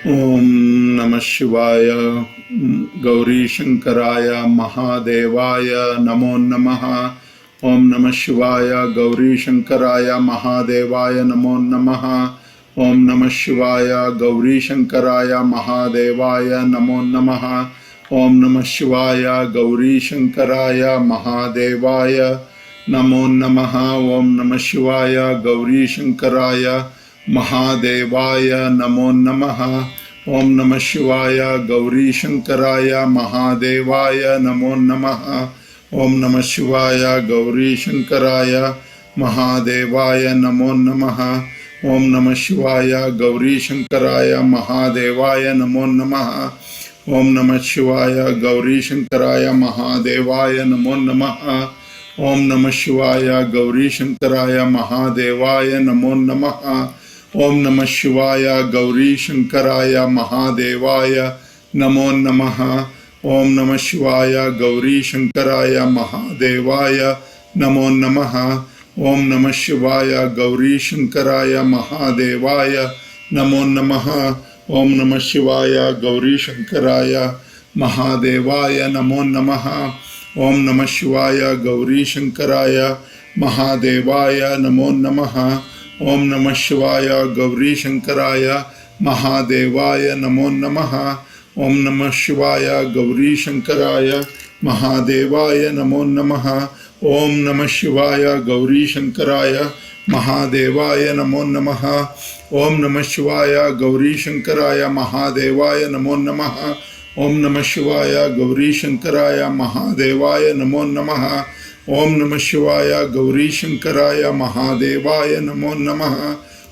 ओम नमः शिवाय। गौरी शंकराय महादेवाय नमो नमः। ओम नमः शिवाय। गौरी शंकराय महादेवाय नमो नमः। ओम नमः शिवाय। गौरी शंकराय महादेवाय नमो नमः। ओम नमः शिवाय। गौरी शंकराय महादेवाय नमो नमः। ओम नमः शिवाय। गौरी शंकराय महादेवाय नमो नमः। ओम नमः शिवाय। गौरी शंकराय महादेवाय नमो नमः। ओम नमः शिवाय। गौरी शंकराय महादेवाय नमो नमः। ओम नमः शिवाय। गौरी शंकराय महादेवाय नमो नमः। ओम नमः शिवाय। गौरी शंकराय महादेवाय नमो नमः। ओम नमः शिवाय। गौरी शंकराय महादेवाय नमो नमः। ओम नमः शिवाय। गौरी शंकराय महादेवाय नमो नमः। ओम नमः शिवाय। गौरी शंकराय महादेवाय नमो नमः। ओम नमः शिवाय। गौरी शंकराय महादेवाय नमो नमः। ओम नमः शिवाय। गौरी शंकराय महादेवाय नमो नमः। ओम नमः शिवाय। गौरी शंकराय महादेवाय नमो नमः। ओम नमः शिवाय। गौरी शंकराय महादेवाय नमो नमः। ओम नमः शिवाय। गौरी शंकराय महादेवाय नमो नमः। ओम नमः शिवाय। गौरी शंकराय महादेवाय नमो नमः। ओम नमः शिवाय। गौरी शंकराय महादेवाय नमो नमः। ओम नमः शिवाय। गौरी शंकराय महादेवाय नमो नमः। ओम नमः शिवाय। गौरी शंकराय महादेवाय नमो नमः। ओम नमः शिवाय। गौरी शंकराय महादेवाय नमो नमः।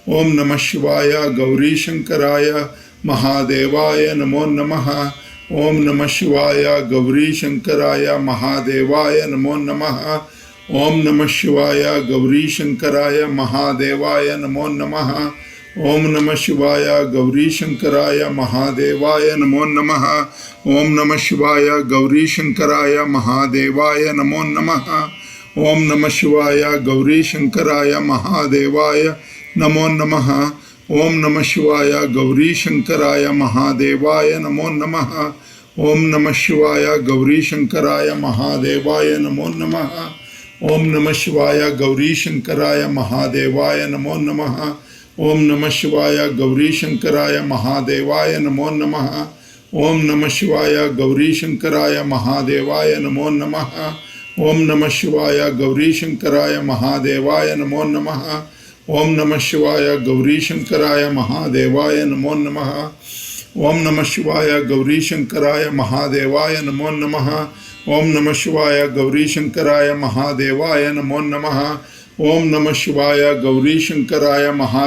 ओम नमः शिवाय। गौरी शंकराय महादेवाय नमो नमः। ओम नमः शिवाय। गौरी शंकराय महादेवाय नमो नमः। ओम नमः शिवाय। गौरी शंकराय महादेवाय नमो नमः। ओम नमः शिवाय। गौरी शंकराय महादेवाय नमो नमः। ओम नमः शिवाय। गौरी शंकराय महादेवाय नमो नमः। ओम नमः शिवाय। गौरी शंकराय महादेवाय नमो नमः। ओम नमः शिवाय। गौरी शंकराय महादेवाय नमो नमः। ओम नमः शिवाय। गौरी शंकराय महादेवाय नमो नमः। ओम नमः शिवाय। गौरी शंकराय महादेवाय नमो नमः। ओम नमः शिवाय। गौरी शंकराय महादेवाय नमो नमः। ओम नमः शिवाय। गौरी शंकराय महादेवाय नमो नमः। ओम नमः शिवाय। गौरी शंकराय महादेवाय नमो नमः। ओम नमः शिवाय। गौरी शंकराय महादेवाय नमो नमः। ओम नमः शिवाय। गौरी शंकराय महादेवाय नमो नमः। ओम नमः शिवाय। गौरी शंकराय महादेवाय नमो नमः। ओम नमः शिवाय। गौरी शंकराय महादेवाय नमो नमः। ओम नमः शिवाय। गौरी शंकराय महादेवाय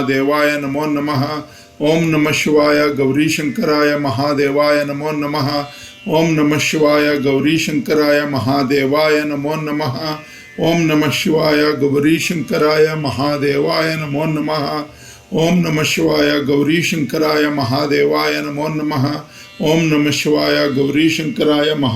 नमो नमः। ओम नमः शिवाय। गौरी शंकराय महादेवाय नमो नमः। ओम नमः शिवाय। गौरी शंकराय महादेवाय नमो नमः। ओम नमः शिवाय। गौरी शंकराय महादेवाय नमो नमः। ओम नमः शिवाय। गौरी शंकराय महादेवाय नमो नमः।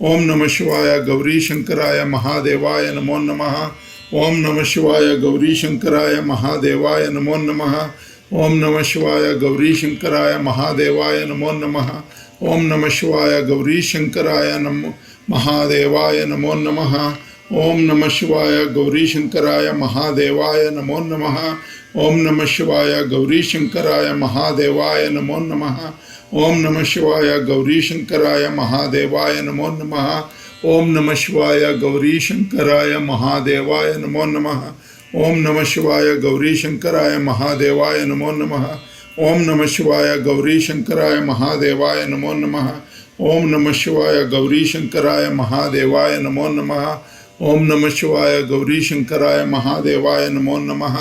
ओम नमः शिवाय। गौरी शंकराय महादेवाय नमो नमः। ओम नमः शिवाय। गौरी शंकराय महादेवाय नमो नमः। ओम नमः शिवाय। गौरी शंकराय महादेवाय नमो नमः। ओम नमः शिवाय। गौरी शंकराय महादेवाय नमो नमः। ओम नमः शिवाय। गौरी शंकराय महादेवाय नमो नमः। ओम नमः शिवाय। गौरी शंकराय महादेवाय नमो नमः। ओम नमः शिवाय। गौरी शंकराय महादेवाय नमो नमः। ओम नमः शिवाय। गौरी शंकराय महादेवाय नमो नमः। ओम नमः शिवाय। गौरी शंकराय महादेवाय नमो नमः। ओम नमः शिवाय। गौरी शंकराय महादेवाय नमो नमः। ओम नमः शिवाय। गौरी शंकराय महादेवाय नमो नमः।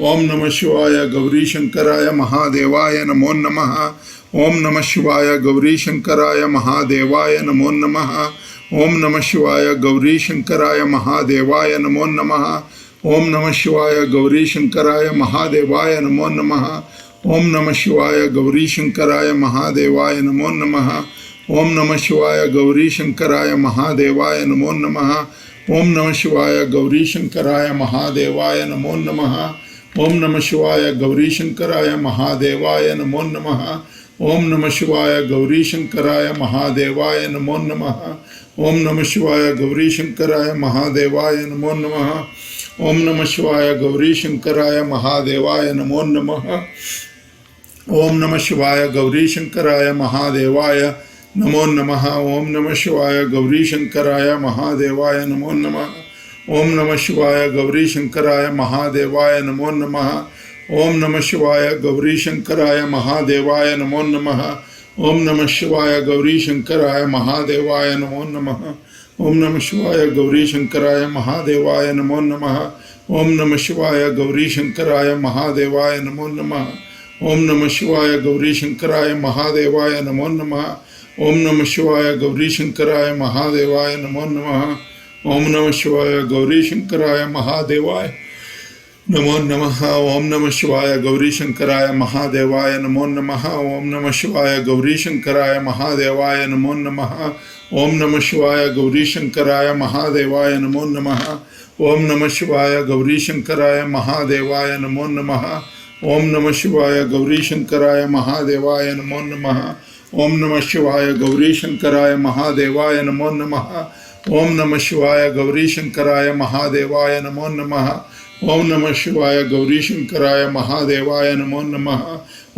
ओम नमः शिवाय। गौरी शंकराय महादेवाय नमो नमः। ओम नमः शिवाय। गौरी शंकराय महादेवाय नमो नमः। ओम नमः शिवाय। गौरी शंकराय महादेवाय नमो नमः। ओम नमः शिवाय। गौरी शंकराय महादेवाय नमो नमः। ओम नमः शिवाय। गौरी शंकराय महादेवाय नमो नमः। ओम नमः शिवाय। गौरी शंकराय महादेवाय नमो नमः। ओम नमः शिवाय। गौरी शंकराय महादेवाय नमो नमः। ओम नमः शिवाय गौरी शंकराय महादेवाय नमो नमः। ओम नमः शिवाय गौरी शंकराय महादेवाय नमो नमः। ओम नमः शिवाय गौरी शंकराय महादेवाय नमो नमः। ओम नमः शिवाय गौरी शंकराय महादेवाय नमो नमः। ओम नमः शिवाय गौरी शंकराय महादेवाय नमो नमः। ओम नमः शिवाय गौरी शंकराय महादेवाय नमो नमः। ओम नमः शिवाय गौरी शंकराय महादेवाय नमो नमः। ओम नमः शिवाय गौरी शंकराय महादेवाय नमो नमः। ओम नमः शिवाय गौरी शंकराय महादेवाय नमो नमः। ओम नमः शिवाय गौरी शंकराय महादेवाय नमो नमः। ओम नमः शिवाय गौरी शंकराय महादेवाय नमो नमः। ओम नमः शिवाय गौरी शंकराय महादेवाय नमो नमः। ओम नमः शिवाय गौरी शंकराय महादेवाय नमो नमः। ओम नमः शिवाय गौरी शंकराय महादेवाय नमो नमः। ओम नमः शिवाय गौरी शंकराय महादेवाय नमो नमः। ओम नमः शिवाय गौरी शंकराय महादेवाय नमो नमः। ओम नमः शिवाय गौरी शंकराय महादेवाय नमो नमः। ओम नमः शिवाय गौरी शंकराय महादेवाय नमो नमः। ओम नमः शिवाय गौरी शंकराय महादेवाय नमो नमः। ओम नमः शिवाय गौरी शंकराय महादेवाय नमो नमः। ओम नमः शिवाय गौरी शंकराय महादेवाय नमो नमः। ओम नमः शिवाय गौरी शंकराय महादेवाय नमो नमः। ओम नमः शिवाय गौरी शंकराय महादेवाय नमो नमः।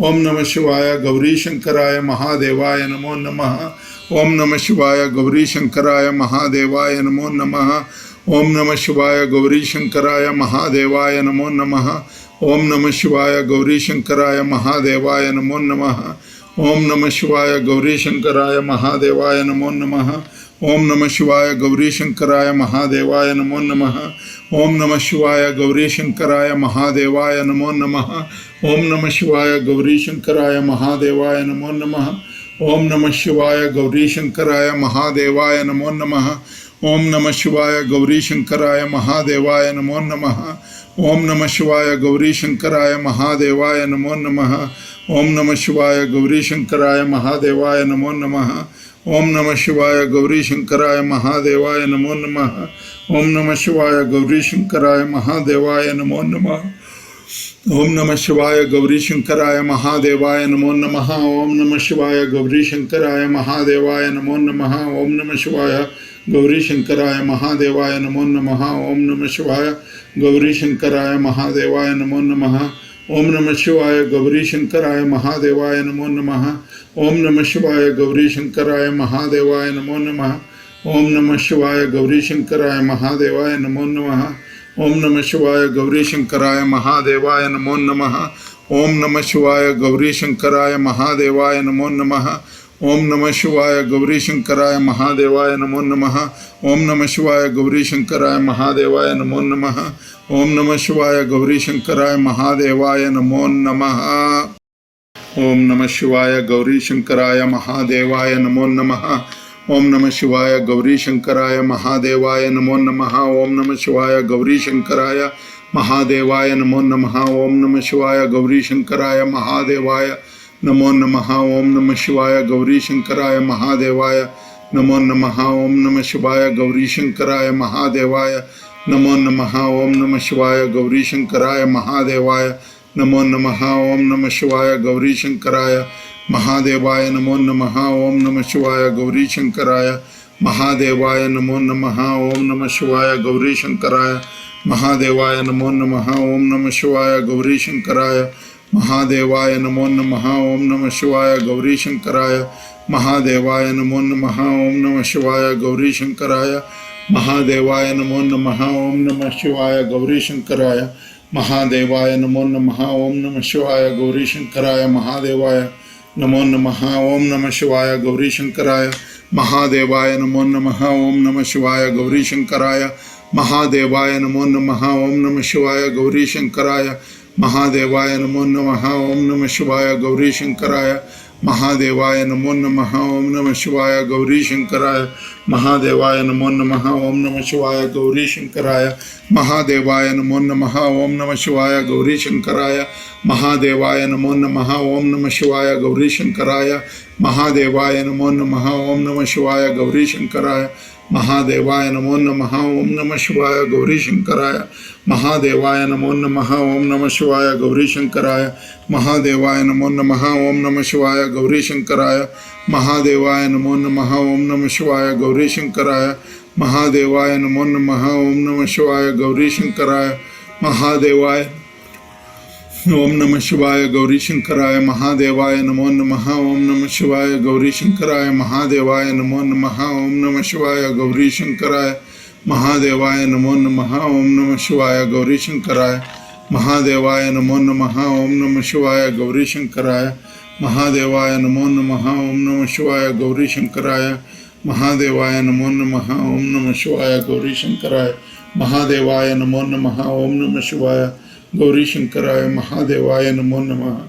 ओम नमः शिवाय गौरी शंकराय महादेवाय नमो नमः। ओम नमः शिवाय गौरी शंकराय महादेवाय नमो नमः। ओम नमः शिवाय गौरी शंकराय महादेवाय नमो नमः। ओम नमः शिवाय गौरी शंकराय महादेवाय नमो नमः। ओम नमः शिवाय गौरी शंकराय महादेवाय नमो नमः। ओम नमः शिवाय गौरी शंकराय महादेवाय नमो नमः। ओम नमः शिवाय गौरी शंकराय महादेवाय नमो नमः। ओम नमः शिवाय गौरी शंकराय महादेवाय नमो नमः। ओम नमः शिवाय गौरी शंकराय महादेवाय नमो नमः। ओम नमः शिवाय गौरी शंकराय महादेवाय नमो नमः। ओम नमः शिवाय गौरी शंकराय महादेवाय नमो नमः। ओम नमः शिवाय गौरी शंकराय महादेवाय नमो नमः। ओम नमः शिवाय गौरी शंकराय महादेवाय नमो नमः। ओम नमः शिवाय गौरी शंकराय महादेवाय नमो नमः। ओम नमः शिवाय गौरी शंकराय महादेवाय नमो नमः। ओम नमः शिवाय गौरी शंकराय महादेवाय नमो नमः। ओम नमः शिवाय गौरी शंकराय महादेवाय नमो नमः। ओम नमः शिवाय गौरी शंकराय महादेवाय नमो नमः। ओम नमः शिवाय गौरी शंकराय महादेवाय नमो नमः। ओम नमः शिवाय गौरी शंकराय महादेवाय नमो नमः। ओम नमः शिवाय गौरी शंकराय महादेवाय नमो नमः। ओम नमः शिवाय गौरी शंकराय महादेवाय नमो नमः। ओम नमः शिवाय गौरी शंकराय महादेवाय नमो नमः। ओम नमः शिवाय गौरी शंकराय महादेवाय नमो नमः। ओम नमः शिवाय गौरी शंकराय महादेवाय नमो नमः। ओम नमः शिवाय गौरी शंकराय महादेवाय नमो नमः। ओम नमः शिवाय गौरी शंकराय महादेवाय नमो नमः। ओम नमः शिवाय गौरी शंकराय महादेवाय नमो नमः। ओम नमः शिवाय गौरी शंकराय महादेवाय नमो नमः। ओम नमः शिवाय गौरी शंकराय महादेवाय नमो नमः। ओम नमः शिवाय गौरी शंकराय महादेवाय नमो नमः। ओम नमः शिवाय गौरी शंकराय महादेवाय नमो नमः। ओम नमः शिवाय गौरी शंकराय महादेवाय नमो नमः। ओम नमः शिवाय गौरी शंकराय महादेवाय नमो नमः। ओम नमः शिवाय गौरी शंकराय महादेवाय नमो नमः। ओम नमः शिवाय गौरी शंकराय महादेवाय नमो नमः। ओम नमः शिवाय गौरी शंकराय महादेवाय नमो नमः। ओम नमः शिवाय गौरी शंकराय महादेवाय नमो नमः। ओम नमः शिवाय गौरी शंकराय महादेवाय नमो नमः। ओम नमः शिवाय गौरी शंकराय महादेवाय नमो नमः। ओम नमः शिवाय गौरी शंकराय महादेवाय नमो नमः। ओम नमः शिवाय गौरी शंकराय महादेवाय नमो नमः। ओम नमः शिवाय गौरी शंकराय महादेवाय नमो नमः। ओम नमः शिवाय गौरी शंकराय महादेवाय नमो नमः। ओम नमः शिवाय गौरी शंकराय महादेवाय नमो नमः। ओम नमः शिवाय गौरी शंकराय महादेवाय नमो नमः। ओम नमः शिवाय गौरी शंकराय महादेवाय नमो नमः। ओम नमः शिवाय गौरी शंकराय महादेवाय नमो नमः। ओम नमः शिवाय गौरी शंकराय महादेवाय नमो नमः। ओम नमः शिवाय गौरी शंकराय महादेवाय नमो नमः। ओम नमः शिवाय गौरी शंकराय महादेवाय नमो नमः। ओम नमः शिवाय गौरी शंकराय महादेवाय नमो नमः। ओम नमः शिवाय गौरी शंकराय महादेवाय नमो नमः। ओम नमः शिवाय गौरी शंकराय महादेवाय ओम नमः शिवाय गौरी शंकराय महादेवाय नमो नमः। ओम नमः शिवाय गौरी शंकराय महादेवाय नमो नमः। ओम नमः शिवाय गौरी शंकराय महादेवाय नमो नमः। ओम नमः शिवाय गौरी शंकराय महादेवाय नमो नमः। ओम नमः शिवाय गौरी शंकराय महादेवाय नमो नमः। ओम नमः शिवाय गौरी शंकराय महादेवाय नमो नमः। ओम नमः शिवाय गौरी शंकराय महादेवाय नमो नमः। ओम नमः शिवाय गौरी शंकराय महादेवाय नमो नमः।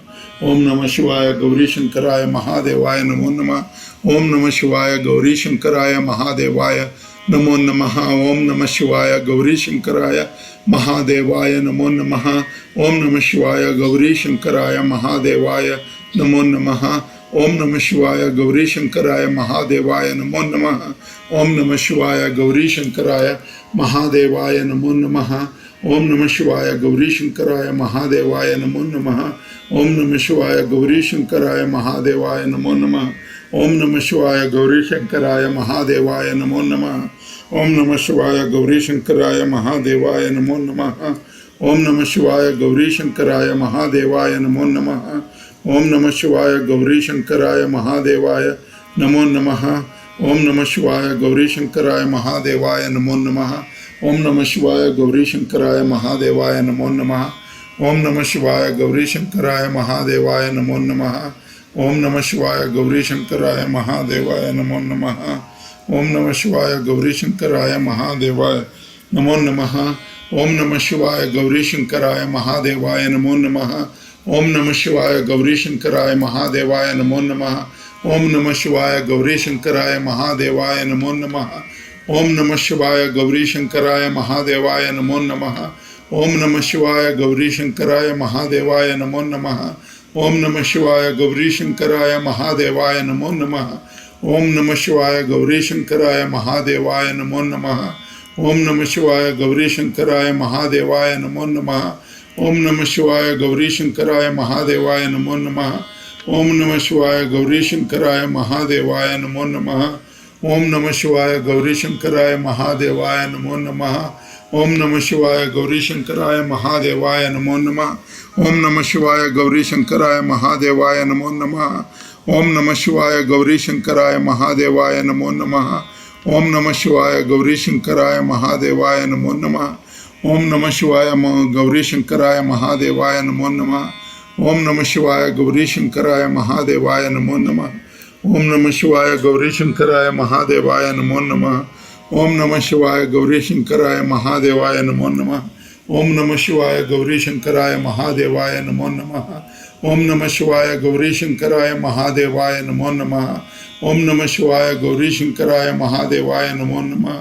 ओम नमः शिवाय गौरी शंकराय महादेवाय नमो नमः। ओम नमः शिवाय गौरी शंकराय महादेवाय नमो नमः। ओम नमः शिवाय गौरी शंकराय महादेवाय नमो नमः। ओम नमः शिवाय गौरी शंकराय महादेवाय नमो नमः। ओम नमः शिवाय गौरी शंकराय महादेवाय नमो नमः। ओम नमः शिवाय गौरी शंकराय महादेवाय नमो नमः। ओम नमः शिवाय गौरी शंकराय महादेवाय नमो नमः। ओम नमः शिवाय गौरी शंकराय महादेवाय नमो नमः। ओम नमः शिवाय गौरी शंकराय महादेवाय नमो नमः। ओम नमः शिवाय गौरी शंकराय महादेवाय नमो नमः। ओम नमः शिवाय गौरी शंकराय महादेवाय नमो नमः। ओम नमः शिवाय गौरी शंकराय महादेवाय नमो नमः। ओम नमः शिवाय गौरी शंकराय महादेवाय नमो नमः। ओम नमः शिवाय गौरी शंकराय महादेवाय नमो नमः। ओम नमः शिवाय गौरी शंकराय महादेवाय नमो नमः। ओम नमः शिवाय गौरी शंकराय महादेवाय नमो नमः। ओम नमः शिवाय गौरी शंकराय महादेवाय नमो नमः। ओम नमः शिवाय गौरी शंकराय महादेवाय नमो नमः। ओम नमः शिवाय गौरी शंकराय महादेवाय नमो नमः। ओम नमः शिवाय गौरी शंकराय महादेवाय नमो नमः। ओम नमः शिवाय गौरी शंकराय महादेवाय नमो नमः। ओम नमः शिवाय गौरी शंकराय महादेवाय नमो नमः। ओम नमः शिवाय गौरी शंकराय महादेवाय नमो नमः। ओम नमः शिवाय गौरी शंकराय महादेवाय नमो नमः। ओम नमः शिवाय गौरी शंकराय महादेवाय नमो नमः। ओम नमः शिवाय गौरी शंकराय महादेवाय नमो नमः। ओम नमः शिवाय गौरी शंकराय महादेवाय नमो नमः। ओम नमः शिवाय गौरी शंकराय महादेवाय नमो नमः। ओम नमः शिवाय गौरी शंकराय महादेवाय नमो नमः। ओम नमः शिवाय गौरी शंकराय महादेवाय नमो नमः। ओम नमः शिवाय गौरी शंकराय महादेवाय नमो नमः। ओम नमः शिवाय गौरी शंकराय महादेवाय नमो नमः। ओम नमः शिवाय गौरी शंकराय महादेवाय नमो नमः। ओम नमः शिवाय गौरी शंकराय महादेवाय नमो नमः। ओम नमः शिवाय गौरी शंकराय महादेवाय नमो नमः। ओम नमः शिवाय गौरी शंकराय महादेवाय नमो नमः। ओम नमः शिवाय गौरी शंकराय महादेवाय नमो नमः। ओम नमः शिवाय गौरी शंकराय महादेवाय नमो नमः। ओम नमः शिवाय गौरी शंकराय महादेवाय नमो नमः। ओम नमः शिवाय गौरी शंकराय महादेवाय नमो नमः। ओम नमः शिवाय गौरी शंकराय महादेवाय नमो नमः।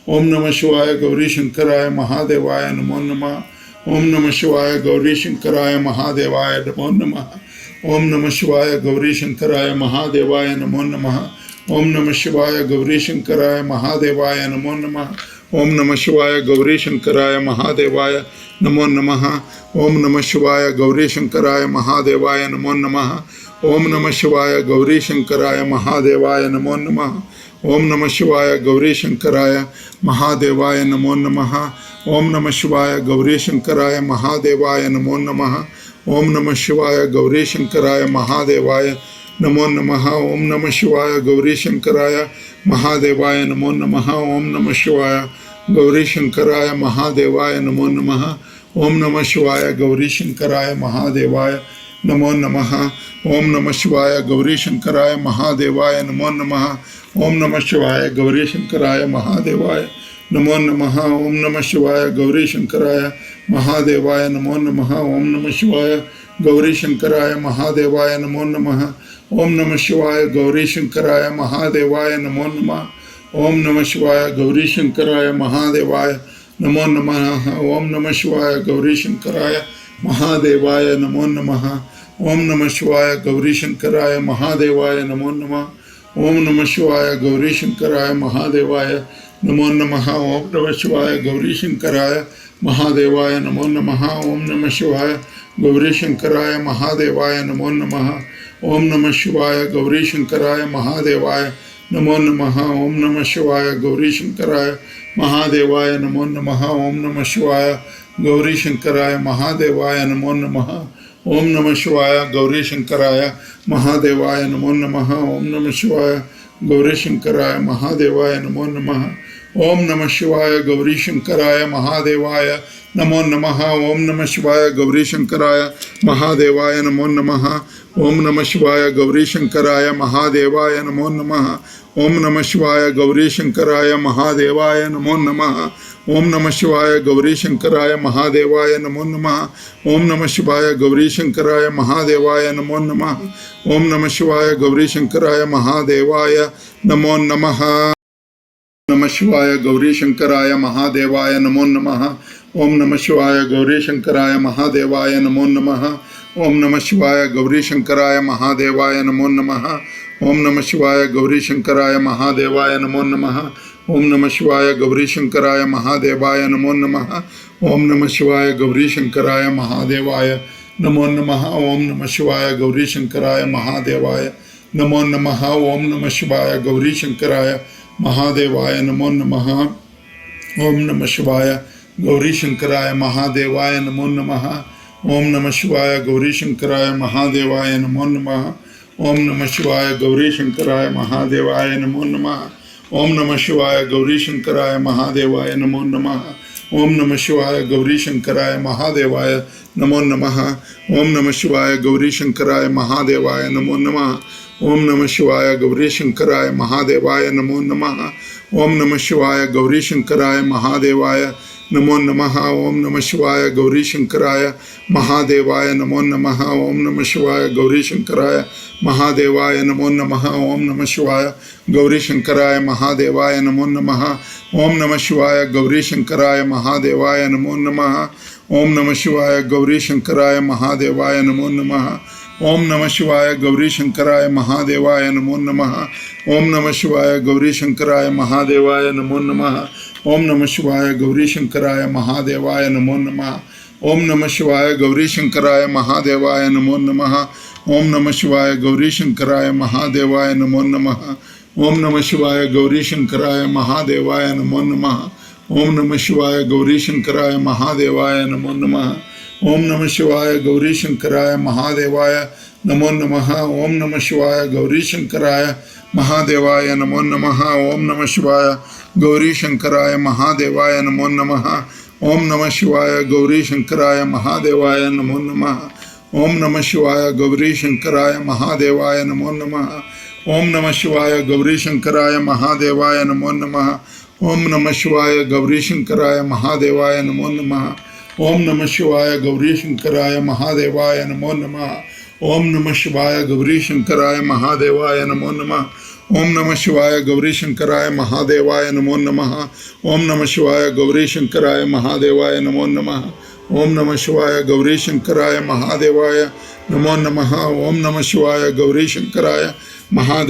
ओम नमः शिवाय गौरी शंकराय महादेवाय नमो नमः। ओम नमः शिवाय गौरी शंकराय महादेवाय नमो नमः। ओम नमः शिवाय गौरी शंकराय महादेवाय नमो नमः। ओम नमः शिवाय गौरी शंकराय महादेवाय नमो नमः। ओम नमः शिवाय गौरी शंकराय महादेवाय नमो नमः। ओम नमः शिवाय गौरी शंकराय महादेवाय नमो नमः। ओम नमः शिवाय गौरी शंकराय महादेवाय नमो नमः। ओम नमः शिवाय गौरी शंकराय महादेवाय नमो नमः। ओम नमः शिवाय गौरी शंकराय महादेवाय नमो नमः। ओम नमः शिवाय गौरी शंकराय महादेवाय नमो नमः। ओम नमः शिवाय गौरी शंकराय महादेवाय नमो नमः। ओम नमः शिवाय गौरी शंकराय महादेवाय नमो नमः। ओम नमः शिवाय गौरी शंकराय महादेवाय नमो नमः। ओम नमः शिवाय गौरी शंकराय महादेवाय नमो नमः। ओम नमः शिवाय गौरी शंकराय महादेवाय नमो नमः। ओम नमः शिवाय गौरी शंकराय महादेवाय नमो नमः। ओम नमः शिवाय गौरी शंकराय महादेवाय नमो नमः। ओम नमः शिवाय गौरी शंकराय महादेवाय नमो नमः। ओम नमः शिवाय गौरी शंकराय महादेवाय नमो नमः। ओम नमः शिवाय गौरी शंकराय महादेवाय नमो नमः। ओम नमः शिवाय गौरी शंकराय महादेवाय नमो नमः। ओम नमः शिवाय गौरी शंकराय महादेवाय नमो नमः। ओम नमः शिवाय गौरी शंकराय महादेवाय नमो नमः। ओम नमः शिवाय गौरी शंकराय महादेवाय नमो नमः। ओम नमः शिवाय गौरी शंकराय महादेवाय नमो नमः। ओम नमः शिवाय गौरी शंकराय महादेवाय नमो नमः। ओम नमः शिवाय गौरी शंकराय महादेवाय नमो नमः। ओम नमः शिवाय गौरी शंकराय महादेवाय नमो नमः। ओम नमः शिवाय गौरी शंकराय महादेवाय नमो नमः। ओम नमः शिवाय गौरी शंकराय महादेवाय नमो नमः। ओम नमः शिवाय गौरी शंकराय महादेवाय नमो नमः। ओम नमः शिवाय गौरी शंकराय महादेवाय नमो नमः। ओम नमः शिवाय गौरी शंकराय महादेवाय नमो नमः। ओम नमः शिवाय गौरी शंकराय महादेवाय नमो नमः। नमः शिवाय गौरी शंकराय महादेवाय नमो नमः। ओम नमः शिवाय गौरी शंकराय महादेवाय नमो नमः। ओम नमः शिवाय गौरी शंकराय महादेवाय नमो नमः। ओम नमः शिवाय गौरी शंकराय महादेवाय नमो नमः। ओम नमः शिवाय गौरी शंकराय महादेवाय नमो नमः। ओम नमः शिवाय गौरी शंकराय महादेवाय नमो नमः। ओम नमः शिवाय गौरी शंकराय महादेवाय नमो नमः। ओम नमः शिवाय गौरी शंकराय महादेवाय नमो नमः। ओम नमः शिवाय गौरी शंकराय महादेवाय नमो नमः। ओम नमः शिवाय गौरी शंकराय महादेवाय नमो नमः। ओम नमः शिवाय गौरी शंकराय महादेवाय नमो नमः। ओम नमः शिवाय गौरी शंकराय महादेवाय नमो नमः। ओम नमः शिवाय गौरी शंकराय महादेवाय नमो नमः। ओम नमः शिवाय गौरी शंकराय महादेवाय नमो नमः। ओम नमः शिवाय गौरी शंकराय महादेवाय नमो नमः। ओम नमः शिवाय गौरी शंकराय महादेवाय नमो नमः। ओम नमः शिवाय गौरी शंकराय महादेवाय नमो नमः। ओम नमः शिवाय गौरी शंकराय महादेवाय नमो नमः। ओम नमः शिवाय गौरी शंकराय महादेवाय नमो नमः। ओम नमः शिवाय गौरी शंकराय महादेवाय नमो नमः। ओम नमः शिवाय गौरी शंकराय महादेवाय नमो नमः। ओम नमः शिवाय गौरी शंकराय महादेवाय नमो नमः। ओम नमः शिवाय गौरी शंकराय महादेवाय नमो नमः। ओम नमः शिवाय गौरी शंकराय महादेवाय नमो नमः। ओम नमः शिवाय गौरी शंकराय महादेवाय नमो नमः। ओम नमः शिवाय गौरी शंकराय महादेवाय नमो नमः। ओम नमः शिवाय गौरी शंकराय महादेवाय नमो नमः। ओम नमः शिवाय गौरी शंकराय महादेवाय नमो नमः। ओम नमः शिवाय गौरी शंकराय महादेवाय नमो नमः। ओम नमः शिवाय गौरी शंकराय महादेवाय नमो नमः। ओम नमः शिवाय गौरी शंकराय महादेवाय नमो नमः। ओम नमः शिवाय गौरी शंकराय महादेवाय नमो नमः। ओम नमः शिवाय गौरी शंकराय महादेवाय नमो नमः। ओम नमः शिवाय गौरी शंकराय महादेवाय नमो नमः। ओम नमः शिवाय गौरी शंकराय महादेवाय नमो नमः। ओम नमः शिवाय गौरी शंकराय महादेवाय नमो नमः। ओम नमः शिवाय गौरी शंकराय महादेवाय नमो नमः। ओम नमः शिवाय गौरी शंकराय महादेवाय नमो नमः। ओम नमः शिवाय गौरी शंकराय महादेवाय नमो नमः। ओम नमः शिवाय गौरी शंकराय महादेवाय नमो नमः। ओम नमः शिवाय गौरी शंकराय महादेवाय नमो नमः। ओम नमः शिवाय गौरी शंकराय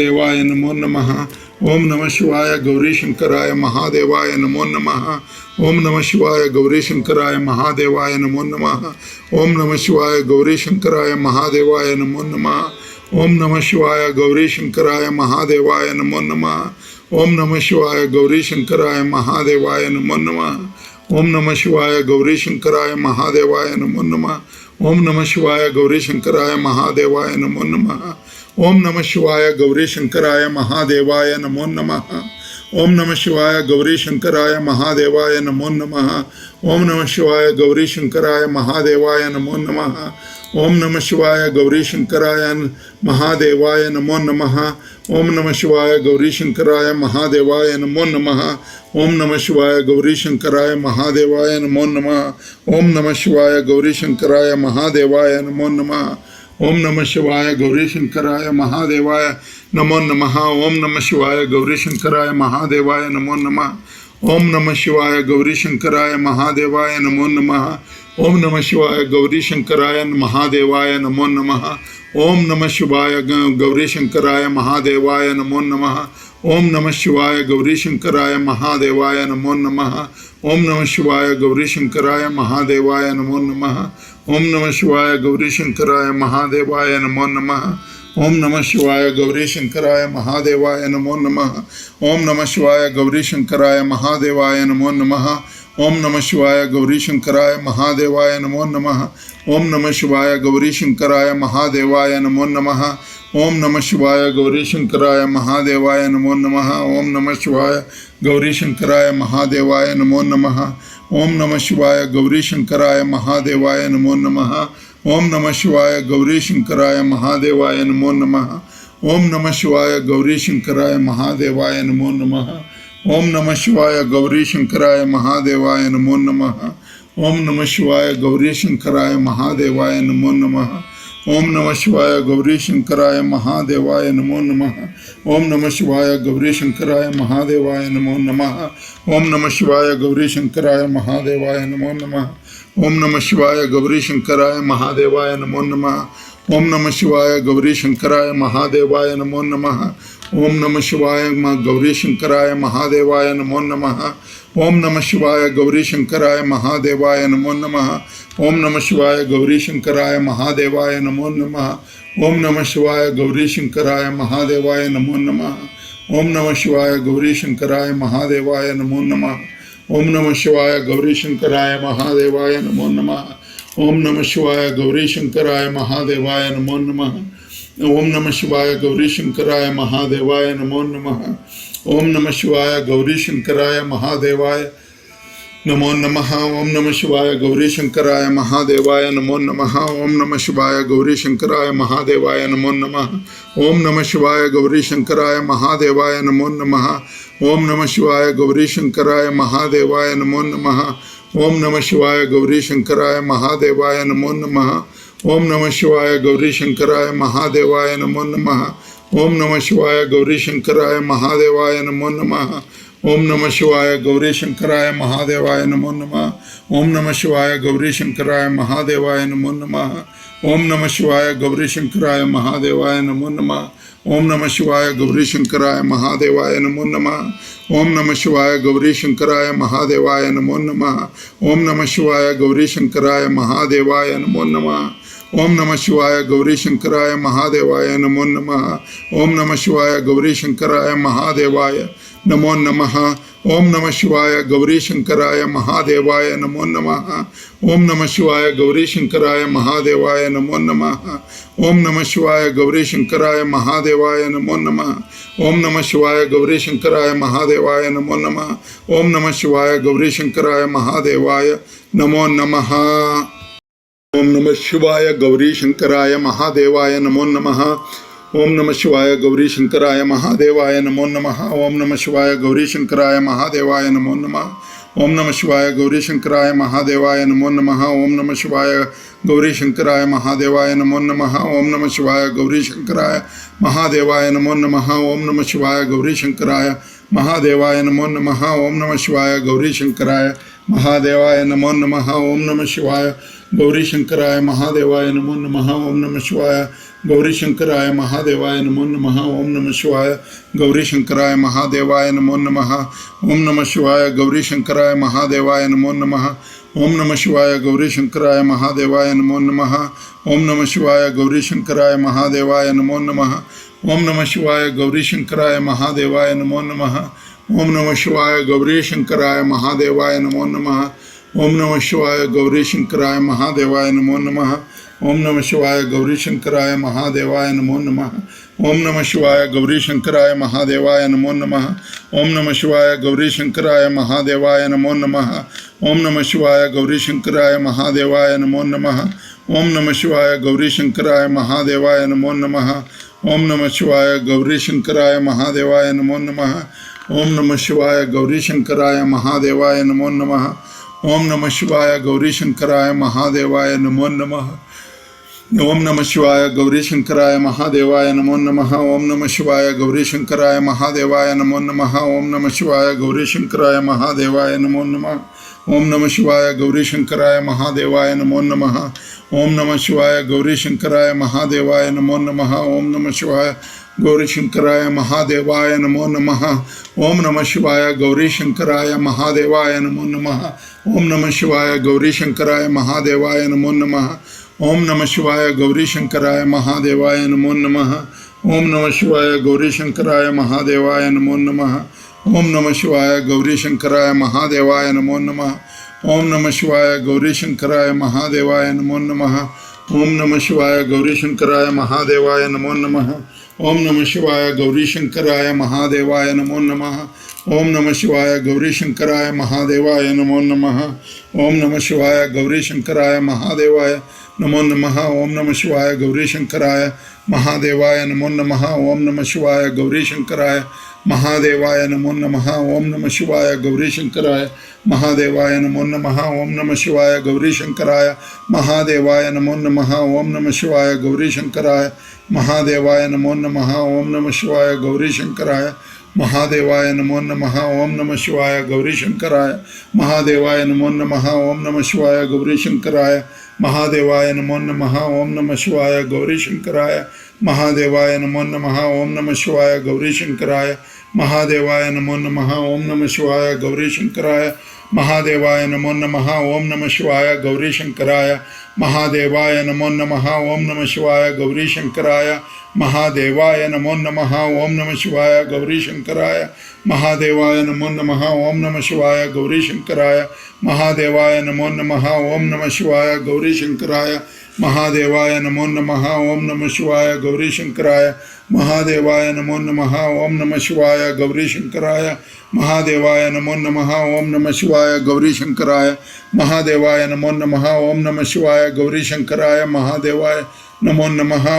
महादेवाय नमो नमः। ओम नमः शिवाय गौरी शंकराय महादेवाय नमो नमः। ओम नमः शिवाय गौरी शंकराय महादेवाय नमो नमः। ओम नमः शिवाय गौरी शंकराय महादेवाय नमो नमः। ओम नमः शिवाय गौरी शंकराय महादेवाय नमो नमः। ओम नमः शिवाय गौरी शंकराय महादेवाय नमो नमः। ओम नमः शिवाय गौरी शंकराय महादेवाय नमो नमः। ओम नमः शिवाय गौरी शंकराय महादेवाय नमो नमः। ओम नमः शिवाय गौरी शंकराय महादेवाय नमो नमः। ओम नमः शिवाय गौरी शंकराय महादेवाय नमो नमः। ओम नमः शिवाय गौरी शंकराय महादेवाय नमो नमः। ओम नमः शिवाय गौरी शंकराय महादेवाय नमो नमः। ओम नमः शिवाय गौरी शंकराय महादेवाय नमो नमः। ओम नमः शिवाय गौरी शंकराय महादेवाय नमो नमः। ओम नमः शिवाय गौरी शंकराय महादेवाय नमो नमः। ओम नमः शिवाय गौरी शंकराय महादेवाय नमो नमः। ओम नमः शिवाय गौरी शंकराय महादेवाय नमो नमः। ओम नमः शिवाय गौरी शंकराय महादेवाय नमो नमः। ओम नमः शिवाय गौरी शंकराय महादेवाय नमो नमः। ओम नमः शिवाय गौरी शंकराय महादेवाय नमो नमः। ओम नमः शिवाय गौरी शंकराय महादेवाय नमो नमः। ओम नमः शिवाय गौरी शंकराय महादेवाय नमो नमः। ओम नमः शिवाय गौरी शंकराय महादेवाय नमो नमः। ओम नमः शिवाय गौरी शंकराय महादेवाय नमो नमः। ओम नमः शिवाय गौरी शंकराय महादेवाय नमो नमः। ओम नमः शिवाय गौरी शंकराय महादेवाय नमो नमः। ओम नमः शिवाय गौरी शंकराय महादेवाय नमो नमः। ओम नमः शिवाय गौरी शंकराय महादेवाय नमो नमः। ओम नमः शिवाय गौरी शंकराय महादेवाय नमो नमः। ओम नमः शिवाय गौरी शंकराय महादेवाय नमो नमः। ओम नमः शिवाय गौरी शंकराय महादेवाय नमो नमः। ओम नमः शिवाय गौरी शंकराय महादेवाय नमो नमः। ओम नमः शिवाय गौरी शंकराय महादेवाय नमो नमः। ओम नमः शिवाय गौरी शंकराय महादेवाय नमो नमः। ओम नमः शिवाय गौरी शंकराय महादेवाय नमो नमः। ओम नमः शिवाय गौरी शंकराय महादेवाय नमो नमः। ओम नमः शिवाय गौरी शंकराय महादेवाय नमो नमः। ओम नमः शिवाय गौरी शंकराय महादेवाय नमो नमः। ओम नमः शिवाय गौरी शंकराय महादेवाय नमो नमः। ओम नमः शिवाय गौरी शंकराय महादेवाय नमो नमः। ओम नमः शिवाय गौरी शंकराय महादेवाय नमो नमः। ओम नमः शिवाय गौरी शंकराय महादेवाय नमो नमः। ओम नमः शिवाय गौरी शंकराय महादेवाय नमो नमः। ओम नमः शिवाय गौरी शंकराय महादेवाय नमो नमः। ओम नमः शिवाय गौरी शंकराय महादेवाय नमो नमः। ओम नमः शिवाय गौरी शंकराय महादेवाय नमो नमः। ओम नमः शिवाय गौरी शंकराय महादेवाय नमो नमः। ओम नमः शिवाय गौरी शंकराय महादेवाय नमो नमः। ओम नमः शिवाय गौरी शंकराय महादेवाय नमो नमः। ओम नमः शिवाय गौरी शंकराय महादेवाय नमो नमः। ओम नमः शिवाय गौरी शंकराय महादेवाय नमो नमः। ओम नमः शिवाय गौरी शंकराय महादेवाय नमो नमः। ओम नमः शिवाय गौरी शंकराय महादेवाय नमो नमः। ओम नमः शिवाय गौरी शंकराय महादेवाय नमो नमः। ओम नमः शिवाय गौरी शंकराय महादेवाय नमो नमः। ओम नमः शिवाय गौरी शंकराय महादेवाय नमो नमः। ओम नमः शिवाय गौरी शंकराय महादेवाय नमो नमः। ओम नमः शिवाय गौरी शंकराय महादेवाय नमो नमः। ओम नमः शिवाय गौरी शंकराय महादेवाय नमो नमः। ओम नमः शिवाय गौरी शंकराय महादेवाय नमो नमः। ओम नमः शिवाय गौरी शंकराय महादेवाय नमो नमः। ओम नमः शिवाय गौरी शंकराय महादेवाय नमो नमः। ओम नमः शिवाय गौरी शंकराय महादेवाय नमो नमः। ओम नमः शिवाय गौरी शंकराय महादेवाय नमो नमः। ओम नमः शिवाय गौरी शंकराय महादेवाय नमो नमः। ओम नमः शिवाय गौरी शंकराय महादेवाय नमो नमः। ओम नमः शिवाय गौरी शंकराय महादेवाय नमो नमः। ओम नमः शिवाय गौरी शंकराय महादेवाय नमो नमः। ओम नमः शिवाय गौरी शंकराय महादेवाय नमो नमः। ओम नमः शिवाय गौरी शंकराय महादेवाय नमो नमः। ओम नमः शिवाय गौरी शंकराय महादेवाय नमो नमः। ओम नमः शिवाय गौरी शंकराय महादेवाय नमो नमः। ओम नमः शिवाय गौरी शंकराय महादेवाय नमो नमः। ओम नमः शिवाय गौरी शंकराय महादेवाय नमो नमः। ओम नमः शिवाय गौरी शंकराय महादेवाय नमो नमः। ओम नमः शिवाय गौरी शंकराय महादेवाय नमो नमः। ओम नमः शिवाय गौरी शंकराय महादेवाय नमो नमः। ओम नमः शिवाय गौरी शंकराय महादेवाय नमो नमः। ओम नमः शिवाय गौरी शंकराय महादेवाय नमो नमः। ओम नमः शिवाय गौरी शंकराय महादेवाय नमो नमः। ओम नमः शिवाय गौरी शंकराय महादेवाय नमो नमः। ओम नमः शिवाय गौरी शंकराय महादेवाय नमो नमः। ओम नमः शिवाय गौरी शंकराय महादेवाय नमो नमः। ओम नमः शिवाय गौरी शंकराय महादेवाय नमो नमः। ओम नमः शिवाय गौरी शंकराय महादेवाय नमो नमः। ओम नमः शिवाय गौरी शंकराय महादेवाय नमो नमः। ओम नमः शिवाय गौरी शंकराय महादेवाय नमो नमः। ओम नमः शिवाय गौरी शंकराय महादेवाय नमो नमः। ओम नमः शिवाय गौरी शंकराय महादेवाय नमो नमः। ओम नमः शिवाय गौरी शंकराय महादेवाय नमो नमः। ओम नमः शिवाय गौरी शंकराय महादेवाय नमो नमः। ओम नमः शिवाय गौरी शंकराय महादेवाय नमो नमः। ओम नमः शिवाय गौरी शंकराय महादेवाय नमो नमः। ओम नमः शिवाय गौरी शंकराय महादेवाय नमो नमः। ओम नमः शिवाय गौरी शंकराय महादेवाय नमो नमः। ओम नमः शिवाय गौरी शंकराय महादेवाय नमो नमः। ओम नमः शिवाय गौरी शंकराय महादेवाय नमो नमः। ओम नमः शिवाय गौरी शंकराय महादेवाय नमो नमः। ओम नमः शिवाय गौरी शंकराय महादेवाय नमो नमः। ओम नमः शिवाय गौरी शंकराय महादेवाय नमो नमः। ओम नमः शिवाय गौरी शंकराय महादेवाय नमो नमः। ओम नमः शिवाय गौरी शंकराय महादेवाय नमो नमः। ओम नमः शिवाय गौरी शंकराय महादेवाय नमो नमः। ओम नमः शिवाय गौरी शंकराय महादेवाय नमो नमः। ओम नमः शिवाय गौरी शंकराय महादेवाय नमो नमः। ओम नमः शिवाय गौरी शंकराय महादेवाय नमो नमः। ओम नमः शिवाय गौरी शंकराय महादेवाय नमो नमः। ओम नमः शिवाय गौरी शंकराय महादेवाय नमो नमः। ओम नमः शिवाय गौरी शंकराय महादेवाय नमो नमः। ओम नमः शिवाय गौरी शंकराय महादेवाय नमो नमः। ओम नमः शिवाय गौरी शंकराय महादेवाय नमो नमः। ओम नमः शिवाय गौरी शंकराय महादेवाय नमो नमः। ओम नमः शिवाय गौरी शंकराय महादेवाय नमो नमः। ओम नमः शिवाय गौरी शंकराय महादेवाय नमो नमः। ओम नमः शिवाय गौरी शंकराय महादेवाय नमो नमः। ओम नमः शिवाय गौरी शंकराय महादेवाय नमो नमः। ओम नमः शिवाय गौरी शंकराय महादेवाय नमो नमः। ओम नमः शिवाय गौरी शंकराय महादेवाय नमो नमः। ओम नमः शिवाय गौरी शंकराय महादेवाय नमो नमः। ओम नमः शिवाय गौरी शंकराय महादेवाय नमो नमः। ओम नमः शिवाय गौरी शंकराय महादेवाय नमो नमः। ओम नमः शिवाय गौरी शंकराय महादेवाय नमो नमः। ओम नमः शिवाय गौरी शंकराय महादेवाय नमो नमः। ओम नमः शिवाय गौरी शंकराय महादेवाय नमो नमः। ओम नमः शिवाय गौरी शंकराय महादेवाय नमो नमः। ओम नमः शिवाय गौरी शंकराय महादेवाय नमो नमः। ओम नमः शिवाय गौरी शंकराय महादेवाय नमो नमः। ओम नमः शिवाय गौरी शंकराय महादेवाय नमो नमः। ओम नमः शिवाय गौरी शंकराय महादेवाय नमो नमः। ओम नमः शिवाय गौरी शंकराय महादेवाय नमो नमः।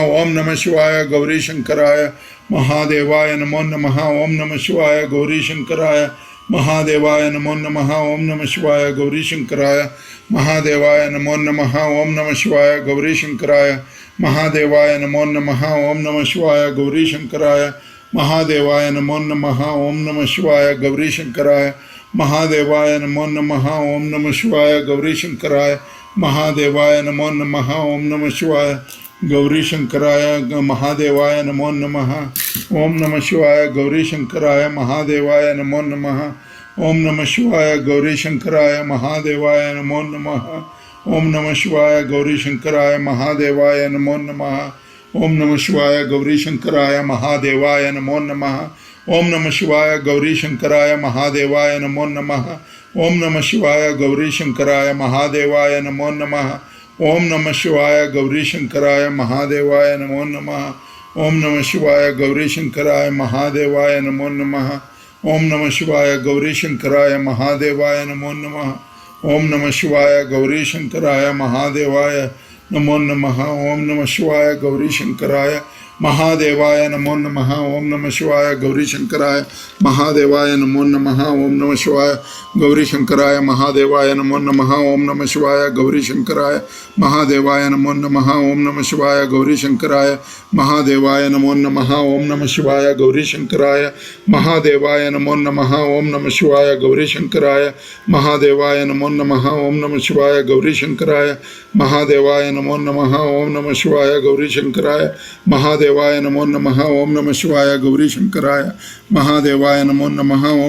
ओम नमः शिवाय गौरी शंकराय महादेवाय नमो नमः। ओम नमः शिवाय गौरी शंकराय महादेवाय नमो नमः। ओम नमः शिवाय गौरी शंकराय महादेवाय नमो नमः। ओम नमः शिवाय गौरी शंकराय महादेवाय नमो नमः। ओम नमः शिवाय गौरी शंकराय महादेवाय नमो नमः। ओम नमः शिवाय गौरी शंकराय महादेवाय नमो नमः। ओम नमः शिवाय गौरी शंकराय महादेवाय नमो नमः। ओम नमः शिवाय गौरी शंकराय महादेवाय नमो नमः। ओम नमः शिवाय गौरी शंकराय महादेवाय नमो नमः। ओम नमः शिवाय गौरी शंकराय महादेवाय नमो नमः। ओम नमः शिवाय गौरी शंकराय महादेवाय नमो नमः। ओम नमः शिवाय गौरी शंकराय महादेवाय नमो नमः। ओम नमः शिवाय गौरी शंकराय महादेवाय नमो नमः। ओम नमः शिवाय गौरी शंकराय महादेवाय नमो नमः। ओम नमः शिवाय गौरी शंकराय महादेवाय नमो नमः। ओम नमः शिवाय गौरी शंकराय महादेवाय नमो नमः। ओम नमः शिवाय गौरी शंकराय महादेवाय नमो नमः। ओम नमः शिवाय गौरी शंकराय महादेवाय नमो नमः। ओम नमः शिवाय गौरी शंकराय महादेवाय नमो नमः। ओम नमः शिवाय गौरी शंकराय महादेवाय नमो नमः। ओम नमः शिवाय गौरी शंकराय महादेवाय नमो नमः। ओम नमः शिवाय गौरी शंकराय महादेवाय नमो नमः। ओम नमः शिवाय गौरी शंकराय महादेवाय नमो नमः। ओम नमः शिवाय गौरी शंकराय महादेवाय नमो नमः। ओम नमः शिवाय गौरी शंकराय महादेवाय नमो नमः। ओम नमः शिवाय गौरी शंकराय महादेवाय नमो नमः। ओम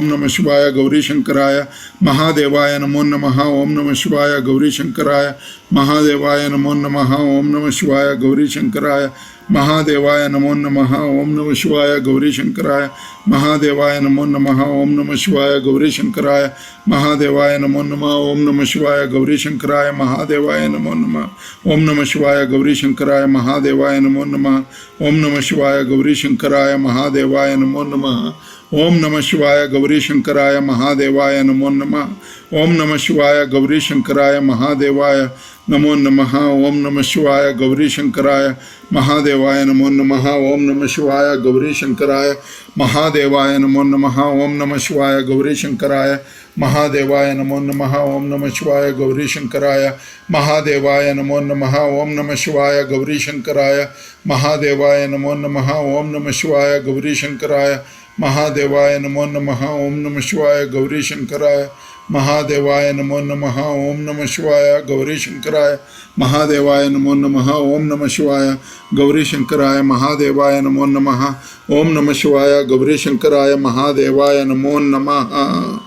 नमः शिवाय गौरी शंकराय महादेवाय नमो नमः। ओम नमः शिवाय गौरी शंकराय महादेवाय नमो नमः। ओम नमः शिवाय गौरी शंकराय महादेवाय नमो नमः। ओम नमः शिवाय गौरी शंकराय महादेवाय नमो नमः। ओम नमः शिवाय गौरी शंकराय महादेवाय नमो नमः। ओम नमः शिवाय गौरी शंकराय महादेवाय नमो नमः। ओम नमः शिवाय गौरी शंकराय महादेवाय नमो नमः। ओम नमः शिवाय गौरी शंकराय महादेवाय नमो नमः। ओम नमः शिवाय गौरी शंकराय महादेवाय नमो नमः। ओम नमः शिवाय गौरी शंकराय महादेवाय नमो नमः। ओम नमः शिवाय गौरी शंकराय महादेवाय नमो नमः। ओम नमः शिवाय गौरी शंकराय महादेवाय नमो नमः। ओम नमः शिवाय गौरी शंकराय महादेवाय नमो नमः। ओम नमः शिवाय गौरी शंकराय महादेवाय नमो नमः। ओम नमः शिवाय गौरी शंकराय महादेवाय नमो नमः। ओम नमः शिवाय गौरी शंकराय महादेवाय नमो नमः। ओम नमः शिवाय गौरी शंकराय महादेवाय नमो नमः। ओम नमः शिवाय गौरी शंकराय महादेवाय नमो नमः। ओम नमः शिवाय गौरी शंकराय महादेवाय नमो नमः। ओम नमः शिवाय गौरी शंकराय महादेवाय नमो नमः।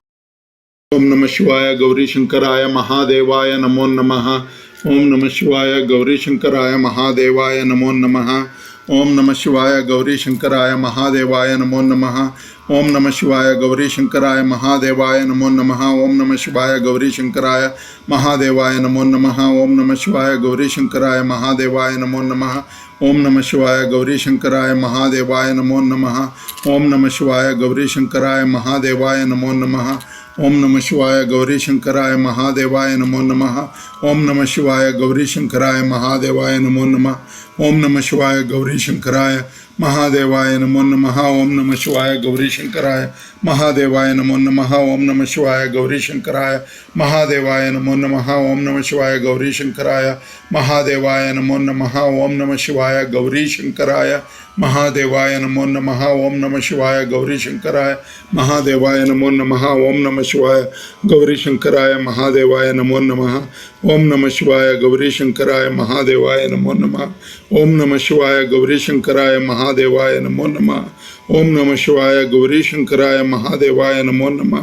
ओम नमः शिवाय गौरी शंकराय महादेवाय नमो नमः। ओम नमः शिवाय गौरी शंकराय महादेवाय नमो नमः। ओम नमः शिवाय गौरी शंकराय महादेवाय नमो नमः। ओम नमः शिवाय गौरी शंकराय महादेवाय नमो नमः। ओम नमः शिवाय गौरी शंकराय महादेवाय नमो नमः। ओम नमः शिवाय गौरी शंकराय महादेवाय नमो नमः। ओम नमः शिवाय गौरी शंकराय महादेवाय नमो नमः। ओम नमः शिवाय गौरी शंकराय महादेवाय नमो नमः। ओम नमः शिवाय गौरी शंकराय महादेवाय नमो नमः। ओम नमः शिवाय गौरी शंकराय महादेवाय नमो नमः। ओम नमः शिवाय गौरी शंकराय महादेवाय नमो नमः। ओम नमः शिवाय गौरी शंकराय महादेवाय नमो नमः। ओम नमः शिवाय गौरी शंकराय महादेवाय नमो नमः। ओम नमः शिवाय गौरी शंकराय महादेवाय नमो नमः। ओम नमः शिवाय गौरी शंकराय महादेवाय नमो नमः। ओम नमः शिवाय गौरी शंकराय महादेवाय नमो नमः। ओम नमः शिवाय गौरी शंकराय महादेवाय नमो नमः। ओम नमः शिवाय गौरी शंकराय महादेवाय नमो नमः। ओम नमः शिवाय गौरी शंकराय महादेवाय नमो नमः। ओम नमः शिवाय गौरी शंकराय महादेवाय नमो नमः।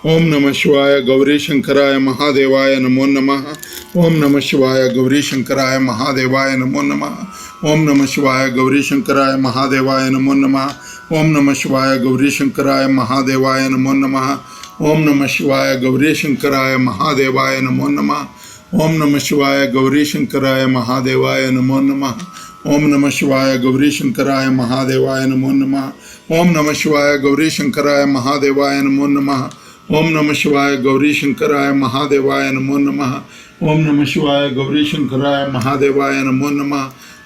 ओम नमः शिवाय गौरी शंकराय महादेवाय नमो नमः। ओम नमः शिवाय गौरी शंकराय महादेवाय नमो नमः। ओम नमः शिवाय गौरी शंकराय महादेवाय नमो नमः। ओम नमः शिवाय गौरी शंकराय महादेवाय नमो नमः। ओम नमः शिवाय गौरी शंकराय महादेवाय नमो नमः। ओम नमः शिवाय गौरी शंकराय महादेवाय नमो नमः। ओम नमः शिवाय गौरी शंकराय महादेवाय नमो नमः। ओम नमः शिवाय गौरी शंकराय महादेवाय नमो नमः। ओम नमः शिवाय गौरी शंकराय महादेवाय नमो नमः। ओम नमः शिवाय गौरी शंकराय महादेवाय नमो नमः। ओम नमः शिवाय गौरी शंकराय महादेवाय नमो नमः। ओम नमः शिवाय गौरी शंकराय महादेवाय नमो नमः।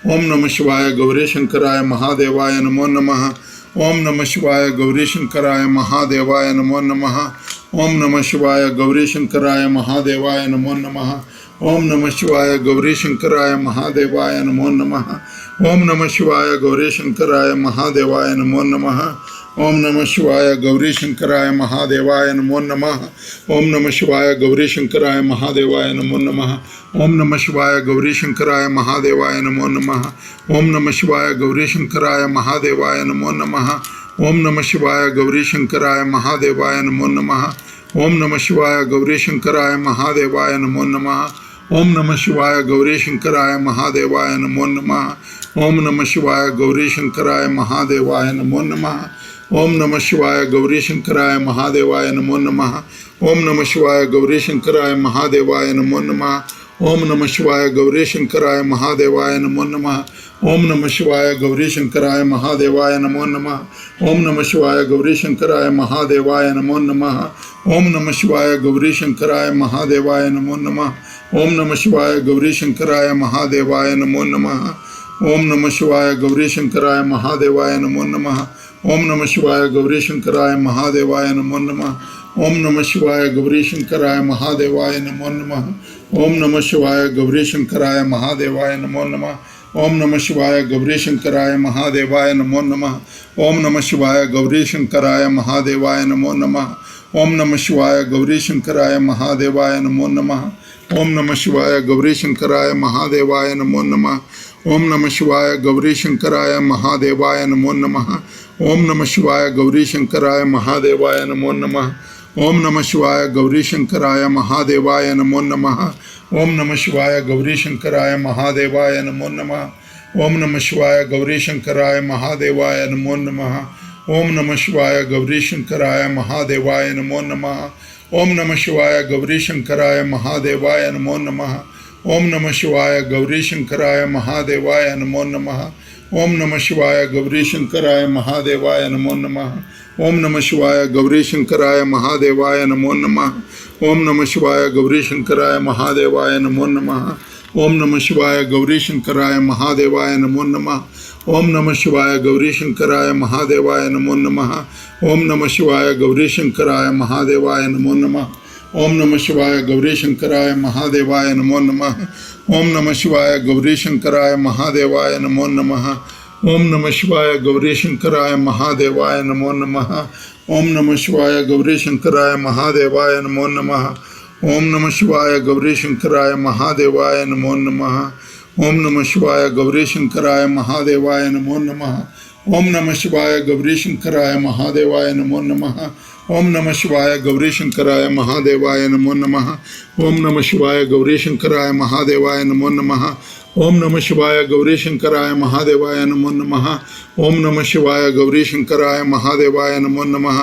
ओम नमः शिवाय गौरी शंकराय महादेवाय नमो नमः। ओम नमः शिवाय गौरी शंकराय महादेवाय नमो नमः। ओम नमः शिवाय गौरी शंकराय महादेवाय नमो नमः। ओम नमः शिवाय गौरी शंकराय महादेवाय नमो नमः। ओम नमः शिवाय गौरी शंकराय महादेवाय नमो नमः। ओम नमः शिवाय गौरी शंकराय महादेवाय नमो नमः। ओम नमः शिवाय गौरी शंकराय महादेवाय नमो नमः। ओम नमः शिवाय गौरी शंकराय महादेवाय नमो नमः। ओम नमः शिवाय गौरी शंकराय महादेवाय नमो नमः। ओम नमः शिवाय गौरी शंकराय महादेवाय नमो नमः। ओम नमः शिवाय गौरी शंकराय महादेवाय नमो नमः। ओम नमः शिवाय गौरी शंकराय महादेवाय नमो नमः। ओम नमः शिवाय गौरी शंकराय महादेवाय नमो नमः। ओम नमः शिवाय गौरी शंकराय महादेवाय नमो नमः। ओम नमः शिवाय गौरी शंकराय महादेवाय नमो नमः। ओम नमः शिवाय गौरी शंकराय महादेवाय नमो नमः। ओम नमः शिवाय गौरी शंकराय महादेवाय नमो नमः। ओम नमः शिवाय गौरी शंकराय महादेवाय नमो नमः। ओम नमः शिवाय गौरी शंकराय महादेवाय नमो नमः। ओम नमः शिवाय गौरी शंकराय महादेवाय नमो नमः। ओम नमः शिवाय गौरी शंकराय महादेवाय नमो नमः। ओम नमः शिवाय गौरी शंकराय महादेवाय नमो नमः। ओम नमः शिवाय गौरी शंकराय महादेवाय नमो नमः। ओम नमः शिवाय गौरी शंकराय महादेवाय नमो नमः। ओम नमः शिवाय गौरी शंकराय महादेवाय नमो नमः। ओम नमः शिवाय गौरी शंकराय महादेवाय नमो नमः। ओम नमः शिवाय गौरी शंकराय महादेवाय नमो नमः। ओम नमः शिवाय गौरी शंकराय महादेवाय नमो नमः। ओम नमः शिवाय गौरी शंकराय महादेवाय नमो नमः। ओम नमः शिवाय गौरी शंकराय महादेवाय नमो नमः। ओम नमः शिवाय गौरी शंकराय महादेवाय नमो नमः। ओम नमः शिवाय गौरी शंकराय महादेवाय नमो नमः। ओम नमः शिवाय गौरी शंकराय महादेवाय नमो नमः। ओम नमः शिवाय गौरी शंकराय महादेवाय नमो नमः। ओम नमः शिवाय गौरी शंकराय महादेवाय नमो नमः। ओम नमः शिवाय गौरी शंकराय महादेवाय नमो नमः। ओम नमः शिवाय गौरी शंकराय महादेवाय नमो नमः। ओम नमः शिवाय गौरी शंकराय महादेवाय नमो नमः। ओम नमः शिवाय गौरी शंकराय महादेवाय नमो नमः। ओम नमः शिवाय गौरी शंकराय महादेवाय नमो नमः। ओम नमः शिवाय गौरी शंकराय महादेवाय नमो नमः। ओम नमः शिवाय गौरी शंकराय महादेवाय नमो नमः। ओम नमः शिवाय गौरी शंकराय महादेवाय नमो नमः। ओम नमः शिवाय गौरी शंकराय महादेवाय नमो नमः। ओम नमः शिवाय गौरी शंकराय महादेवाय नमो नमः। ओम नमः शिवाय गौरी शंकराय महादेवाय नमो नमः। ओम नमः शिवाय गौरी शंकराय महादेवाय नमो नमः। ओम नमः शिवाय गौरी शंकराय महादेवाय नमो नमः। ओम नमः शिवाय गौरी शंकराय महादेवाय नमो नमः। ओम नमः शिवाय गौरी शंकराय महादेवाय नमो नमः। ओम नमः शिवाय गौरी शंकराय महादेवाय नमो नमः।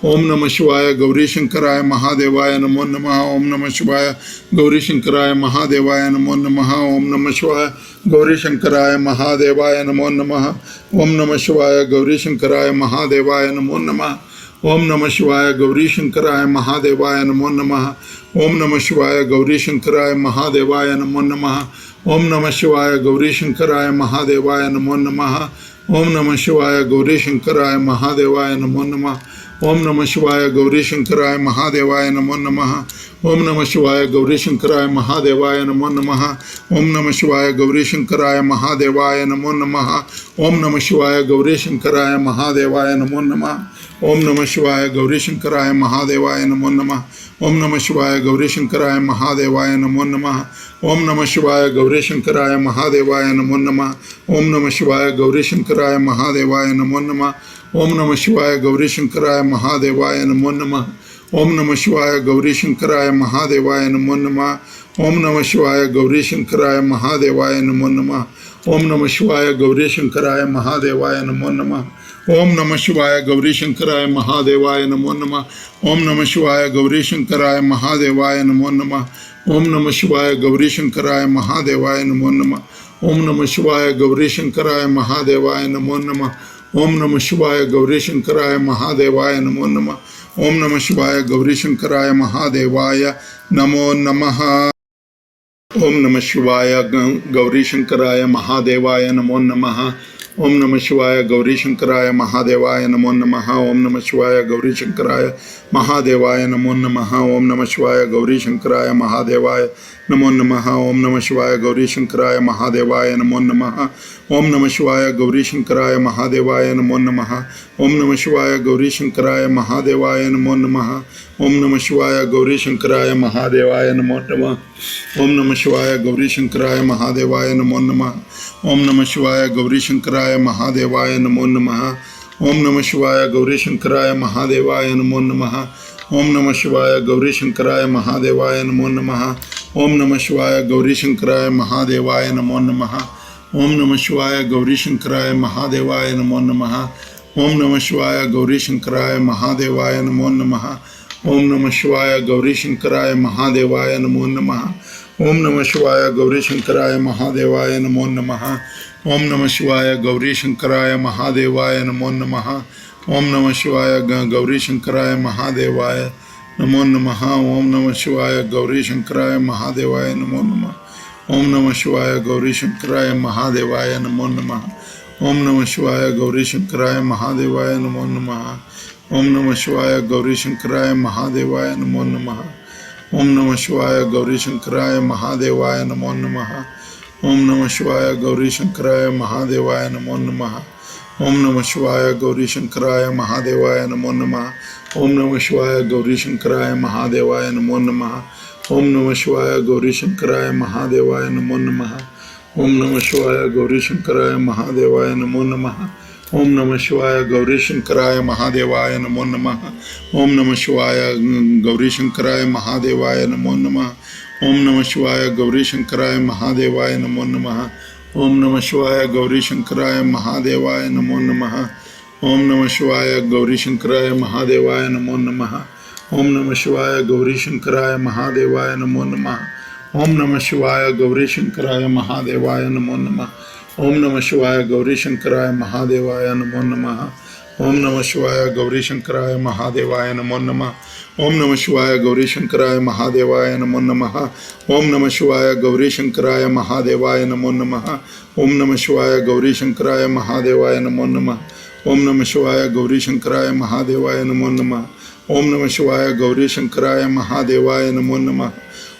ओम नमः शिवाय गौरी शंकराय महादेवाय नमो नमः। ओम नमः शिवाय गौरी शंकराय महादेवाय नमो नमः। ओम नमः शिवाय गौरी शंकराय महादेवाय नमो नमः। ओम नमः शिवाय गौरी शंकराय महादेवाय नमो नमः। ओम नमः शिवाय गौरी शंकराय महादेवाय नमो नमः। ओम नमः शिवाय गौरी शंकराय महादेवाय नमो नमः। ओम नमः शिवाय गौरी शंकराय महादेवाय नमो नमः। ओम नमः शिवाय गौरी शंकराय महादेवाय नमो नमः। ओम नमः शिवाय गौरी शंकराय महादेवाय नमो नमः। ओम नमः शिवाय गौरी शंकराय महादेवाय नमो नमः। ओम नमः शिवाय गौरी शंकराय महादेवाय नमो नमः। ओम नमः शिवाय गौरी शंकराय महादेवाय नमो नमः। ओम नमः शिवाय गौरी शंकराय महादेवाय नमो नमः। ओम नमः शिवाय गौरी शंकराय महादेवाय नमो नमः। ओम नमः शिवाय गौरी शंकराय महादेवाय नमो नमः। ओम नमः शिवाय गौरी शंकराय महादेवाय नमो नमः। ओम नमः शिवाय गौरी शंकराय महादेवाय नमो नमः। ओम नमः शिवाय गौरी शंकराय महादेवाय नमो नमः। ओम नमः शिवाय गौरी शंकराय महादेवाय नमो नमः। ओम नमः शिवाय गौरी शंकराय महादेवाय नमो नमः। ओम नमः शिवाय गौरी शंकराय महादेवाय नमो नमः। ओम नमः शिवाय गौरी शंकराय महादेवाय नमो नमः। ओम नमः शिवाय गौरी शंकराय महादेवाय नमो नमः। ओम नमः शिवाय गौरी शंकराय महादेवाय नमो नमः। ओम नमः शिवाय गौरी शंकराय महादेवाय नमो नमः। ओम नमः शिवाय गौरी शंकराय महादेवाय नमो नमः। ओम नमः शिवाय गौरी शंकराय महादेवाय नमो नमः। ओम नमः शिवाय गौरी शंकराय महादेवाय नमो नमः। ओम नमः शिवाय गौरी शंकराय महादेवाय नमो नमः। ओम नमः शिवाय गौरी शंकराय महादेवाय नमो नमः। ओम नमः शिवाय गौरी शंकराय महादेवाय नमो नमः। ओम नमः शिवाय गौरी शंकराय महादेवाय नमो नमः। ओम नमः शिवाय गौरी शंकराय महादेवाय नमो नमः। ओम नमः शिवाय गौरी शंकराय महादेवाय नमो नमः। ओम नमः शिवाय गौरी शंकराय महादेवाय नमो नमः। ओम नमः शिवाय गौरी शंकराय महादेवाय नमो नमः। ओम नमः शिवाय गौरी शंकराय महादेवाय नमो नमः। ओम नमः शिवाय गौरी शंकराय महादेवाय नमो नमः। ओम नमः शिवाय गौरी शंकराय महादेवाय नमो नमः। ओम नमः शिवाय गौरी शंकराय महादेवाय नमो नमः। ओम नमः शिवाय गौरी शंकराय महादेवाय नमो नमः। ओम नमः शिवाय गौरी शंकराय महादेवाय नमो नमः। ओम नमः शिवाय गौरी शंकराय महादेवाय नमो नमः। ओम नमः शिवाय गौरी शंकराय महादेवाय नमो नमः। ओम नमः शिवाय गौरी शंकराय महादेवाय नमो नमः। ओम नमः शिवाय गौरी शंकराय महादेवाय नमो नमः। ओम नमः शिवाय गौरी शंकराय महादेवाय नमो नमः। ओम नमः शिवाय गौरी शंकराय महादेवाय नमो नमः। ओम नमः शिवाय गौरी शंकराय महादेवाय नमो नमः। ओम नमः शिवाय गौरी शंकराय महादेवाय नमो नमः। ओम नमः शिवाय गौरी शंकराय महादेवाय नमो नमः। ओम नमः शिवाय गौरी शंकराय महादेवाय नमो नमः। ओम नमः शिवाय गौरी शंकराय महादेवाय नमो नमः। ओम नमः शिवाय गौरी शंकराय महादेवाय नमो नमः। ओम नमः शिवाय गौरी शंकराय महादेवाय नमो नमः। ओम नमः शिवाय गौरी शंकराय महादेवाय नमो नमः। ओम नमः शिवाय गौरी शंकराय महादेवाय नमो नमः। ओम नमः शिवाय गौरी शंकराय महादेवाय नमो नमः। ओम नमः शिवाय गौरी शंकराय महादेवाय नमो नमः। ओम नमः शिवाय गौरी शंकराय महादेवाय नमो नमः। ओम नमः शिवाय गौरी शंकराय महादेवाय नमो नमः। ओम नमः शिवाय गौरी शंकराय महादेवाय नमो नमः। ओम नमः शिवाय गौरी शंकराय महादेवाय नमो नमः। ओम नमः शिवाय गौरी शंकराय महादेवाय नमो नमः। ओम नमः शिवाय गौरी शंकराय महादेवाय नमो नमः। ओम नमः शिवाय गौरी शंकराय महादेवाय नमो नमः। ओम नमः शिवाय गौरी शंकराय महादेवाय नमो नमः। ओम नमः शिवाय गौरी शंकराय महादेवाय नमो नमः। ओम नमः शिवाय गौरी शंकराय महादेवाय नमो नमः।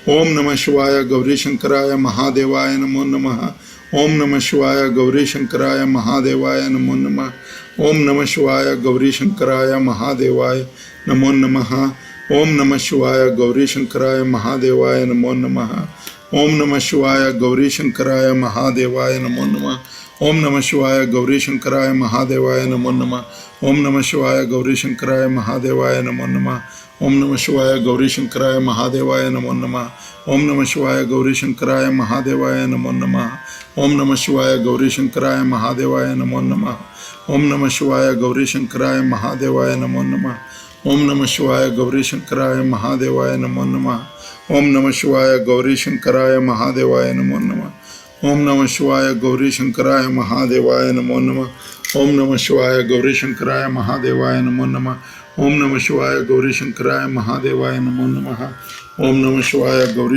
ओम नमः शिवाय गौरी शंकराय महादेवाय नमो नमः। ओम नमः शिवाय गौरी शंकराय महादेवाय नमो नमः। ओम नमः शिवाय गौरी शंकराय महादेवाय नमो नमः। ओम नमः शिवाय गौरी शंकराय महादेवाय नमो नमः। ओम नमः शिवाय गौरी शंकराय महादेवाय नमो नमः। ओम नमः शिवाय गौरी शंकराय महादेवाय नमो नमः। ओम नमः शिवाय गौरी शंकराय महादेवाय नमो नमः। ओम नमः शिवाय गौरी शंकराय महादेवाय नमो नमः। ओम नमः शिवाय गौरी शंकराय महादेवाय नमो नमः। ओम नमः शिवाय गौरी शंकराय महादेवाय नमो नमः। ओम नमः शिवाय गौरी शंकराय महादेवाय नमो नमः। ओम नमः शिवाय गौरी शंकराय महादेवाय नमो नमः। ओम नमः शिवाय गौरी शंकराय महादेवाय नमो नमः। ओम नमः शिवाय गौरी शंकराय महादेवाय नमो नमः। ओम नमः शिवाय गौरी शंकराय महादेवाय नमो नमः। ओम नमः शिवाय गौरी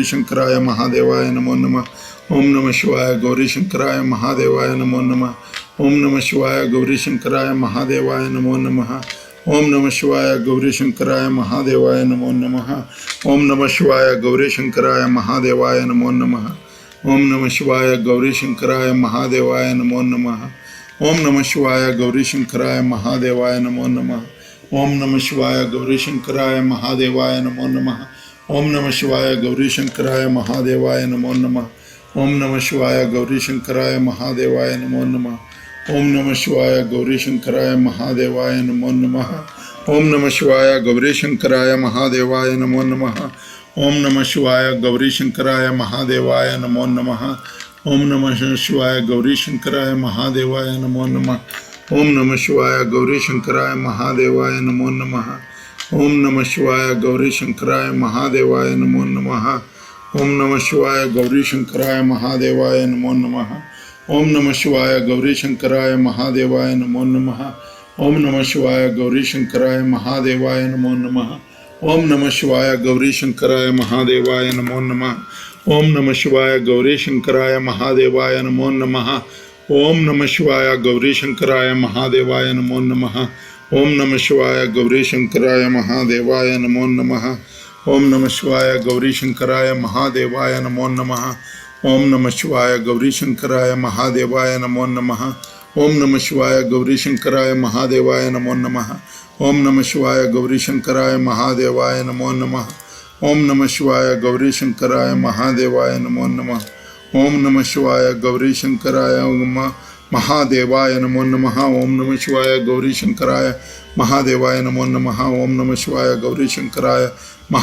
शंकराय महादेवाय नमो नमः। ओम नमः शिवाय गौरी शंकराय महादेवाय नमो नमः। ओम नमः शिवाय गौरी शंकराय महादेवाय नमो नमः। ओम नमः शिवाय गौरी शंकराय महादेवाय नमो नमः। ओम नमः शिवाय गौरी शंकराय महादेवाय नमो नमः। ओम नमः शिवाय गौरी शंकराय महादेवाय नमो नमः। ओम नमः शिवाय गौरी शंकराय महादेवाय नमो नमः। ओम नमः शिवाय गौरी शंकराय महादेवाय नमो नमः। ओम नमः शिवाय गौरी शंकराय महादेवाय नमो नमः। ओम नमः शिवाय गौरी शंकराय महादेवाय नमो नमः। ओम नमः शिवाय गौरी शंकराय महादेवाय नमो नमः। ओम नमः शिवाय गौरी शंकराय महादेवाय नमो नमः। ओम नमः शिवाय गौरी शंकराय महादेवाय नमो नमः। ओम नमः शिवाय गौरी शंकराय महादेवाय नमो नमः। ओम नमः शिवाय गौरी शंकराय महादेवाय नमो नमः। ओम नमः शिवाय गौरी शंकराय महादेवाय नमो नमः। ओम नमः शिवाय गौरी शंकराय महादेवाय नमो नमः। ओम नमः शिवाय गौरी शंकराय महादेवाय नमो नमः। ओम नमः शिवाय गौरी शंकराय महादेवाय नमो नमः। ओम नमः शिवाय गौरी शंकराय महादेवाय नमो नमः। ओम नमः शिवाय गौरी शंकराय महादेवाय नमो नमः। ओम नमः शिवाय गौरी शंकराय महादेवाय नमो नमः। ओम नमः शिवाय गौरी शंकराय महादेवाय नमो नमः। ओम नमः शिवाय गौरी शंकराय महादेवाय नमो नमः। ओम नमः शिवाय गौरी शंकराय महादेवाय नमो नमः। ओम नमः शिवाय गौरी शंकराय महादेवाय नमो नमः। ओम नमः शिवाय गौरी शंकराय महादेवाय नमो नमः। ओम नमः शिवाय गौरी शंकराय महादेवाय नमो नमः। ओम नमः शिवाय गौरी शंकराय महादेवाय नमो नमः। ओम नमः शिवाय गौरी शंकराय महादेवाय नमो नमः। ओम नमः शिवाय गौरी शंकराय महादेवाय नमो नमः। ओम नमः शिवाय गौरी शंकराय महादेवाय नमो नमः। ओम नमः शिवाय गौरी शंकराय महादेवाय नमो नमः। ओम नमः शिवाय गौरी शंकराय महादेवाय नमो नमः। ओम नमः शिवाय गौरी शंकराय महादेवाय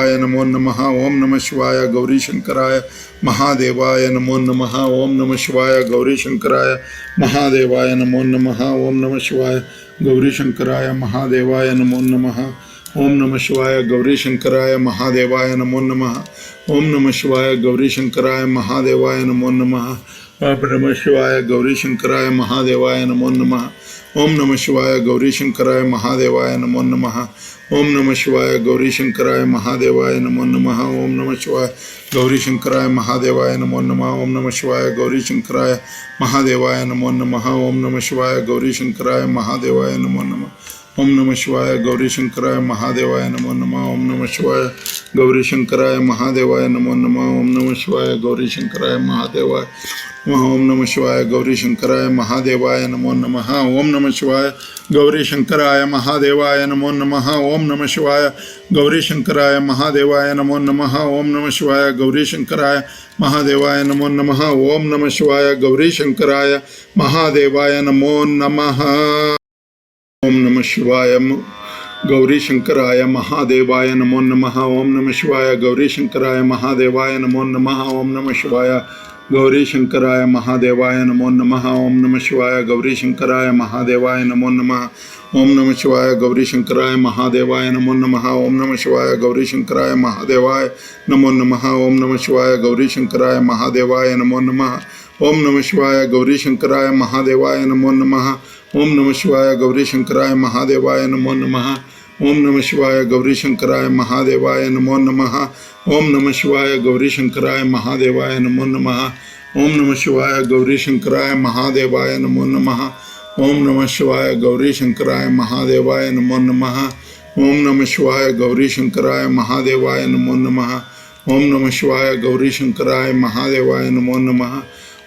नमो नमः। ओम नमः शिवाय गौरी शंकराय महादेवाय नमो नमः। ओम नमः शिवाय गौरी शंकराय महादेवाय नमो नमः। ओम नमः शिवाय गौरी शंकराय महादेवाय नमो नमः। ओम नमः शिवाय गौरी शंकराय महादेवाय नमो नमः। ओम नमः शिवाय गौरी शंकराय महादेवाय नमो नमः। ओम नमः शिवाय गौरी शंकराय महादेवाय नमो नमः। ओम नमः शिवाय गौरी शंकराय महादेवाय नमो नमः। ओम नमः शिवाय गौरी शंकराय महादेवाय नमो नमः। ओम नमः शिवाय गौरी शंकराय महादेवाय नमो नमः। ओम नमः शिवाय गौरी शंकराय महादेवाय नमो नमः। ओम नमः शिवाय गौरी शंकराय महादेवाय। ओम नमः शिवाय गौरी शंकराय महादेवाय नमो नमः। ओम नमः शिवाय गौरी शंकराय महादेवाय नमो नमः। ओम नमः शिवाय गौरी शंकराय महादेवाय नमो नमः। ओम नमः शिवाय गौरी शंकराय महादेवाय नमो नमः। ओम नमः शिवाय गौरी शंकराय महादेवाय नमो नमः। ओम नमः शिवाय गौरी शंकराय महादेवाय नमो नमः। ओम नमः शिवाय गौरी शंकराय महादेवाय नमो नमः। ओम नमः शिवाय गौरी शंकराय महादेवाय नमो नमः। ओम नमः शिवाय गौरी शंकराय महादेवाय नमो नमः। ओम नमः शिवाय गौरी शंकराय महादेवाय नमो नमः। ओम नमः शिवाय गौरी शंकराय महादेवाय नमो नमः। ओम नमः शिवाय गौरी शंकराय महादेवाय नमो नमः। ओम नमः शिवाय गौरी शंकराय महादेवाय नमो नमः। ओम नमः शिवाय गौरी शंकराय महादेवाय नमो नमः। ओम नमः शिवाय गौरी शंकराय महादेवाय नमो नमः। ओम नमः शिवाय गौरी शंकराय महादेवाय नमो नमः। ओम नमः शिवाय गौरी शंकराय महादेवाय नमो नमः। ओम नमः शिवाय गौरी शंकराय महादेवाय नमो नमः। ओम नमः शिवाय गौरी शंकराय महादेवाय नमो नमः। ओम नमः शिवाय गौरी शंकराय महादेवाय नमो नमः।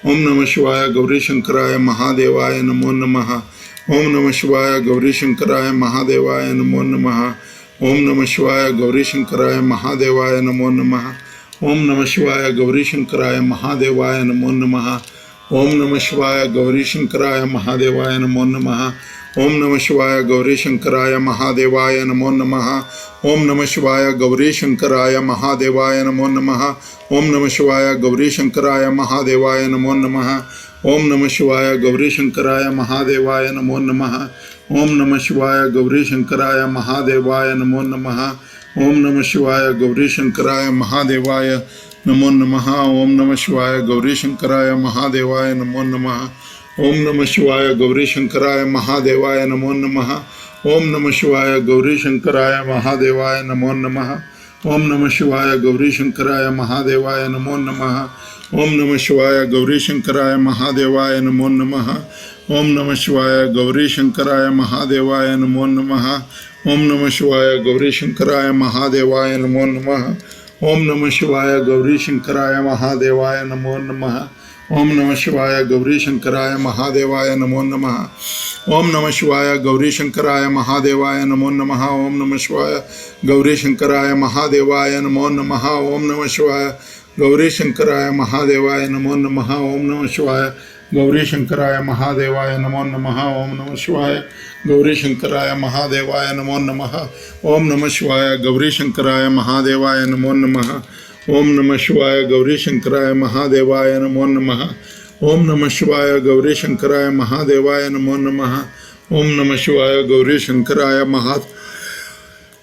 ओम नमः शिवाय गौरी शंकराय महादेवाय नमो नमः। ओम नमः शिवाय गौरी शंकराय महादेवाय नमो नमः। ओम नमः शिवाय गौरी शंकराय महादेवाय नमो नमः। ओम नमः शिवाय गौरी शंकराय महादेवाय नमो नमः। ओम नमः शिवाय गौरी शंकराय महादेवाय नमो नमः। ओम नमः शिवाय गौरी शंकराय महादेवाय नमो नमः। ओम नमः शिवाय गौरी शंकराय महादेवाय नमो नमः। ओम नमः शिवाय गौरी शंकराय महादेवाय नमो नमः। ओम नमः शिवाय गौरी शंकराय महादेवाय नमो नमः। ओम नमः शिवाय गौरी शंकराय महादेवाय नमो नमः। ओम नमः शिवाय गौरी शंकराय महादेवाय नमो नमः। ओम नमः शिवाय गौरी शंकराय महादेवाय नमो नमः। ओम नमः शिवाय गौरी शंकराय महादेवाय नमो नमः। ओम नमः शिवाय गौरी शंकराय महादेवाय नमो नमः। ओम नमः शिवाय गौरी शंकराय महादेवाय नमो नमः। ओम नमः शिवाय गौरी शंकराय महादेवाय नमो नमः। ओम नमः शिवाय गौरी शंकराय महादेवाय नमो नमः। ओम नमः शिवाय गौरी शंकराय महादेवाय नमो नमः। ओम नमः शिवाय गौरी शंकराय महादेवाय नमो नमः। ओम नमः शिवाय गौरी शंकराय महादेवाय नमो नमः। ओम नमः शिवाय गौरी शंकराय महादेवाय नमो नमः। ओम नमः शिवाय गौरी शंकराय महादेवाय नमो नमः। ओम नमः शिवाय गौरी शंकराय महादेवाय नमो नमः। ओम नमः शिवाय गौरी शंकराय महादेवाय नमो नमः। ओम नमः शिवाय गौरी शंकराय महादेवाय नमो नमः। ओम नमः शिवाय गौरी शंकराय महादेवाय नमो नमः। ओम नमः शिवाय गौरी शंकराय महादेवाय नमो नमः। ओम नमः शिवाय गौरी शंकराय महादेवाय नमो नमः। ओम नमः शिवाय गौरी शंकराय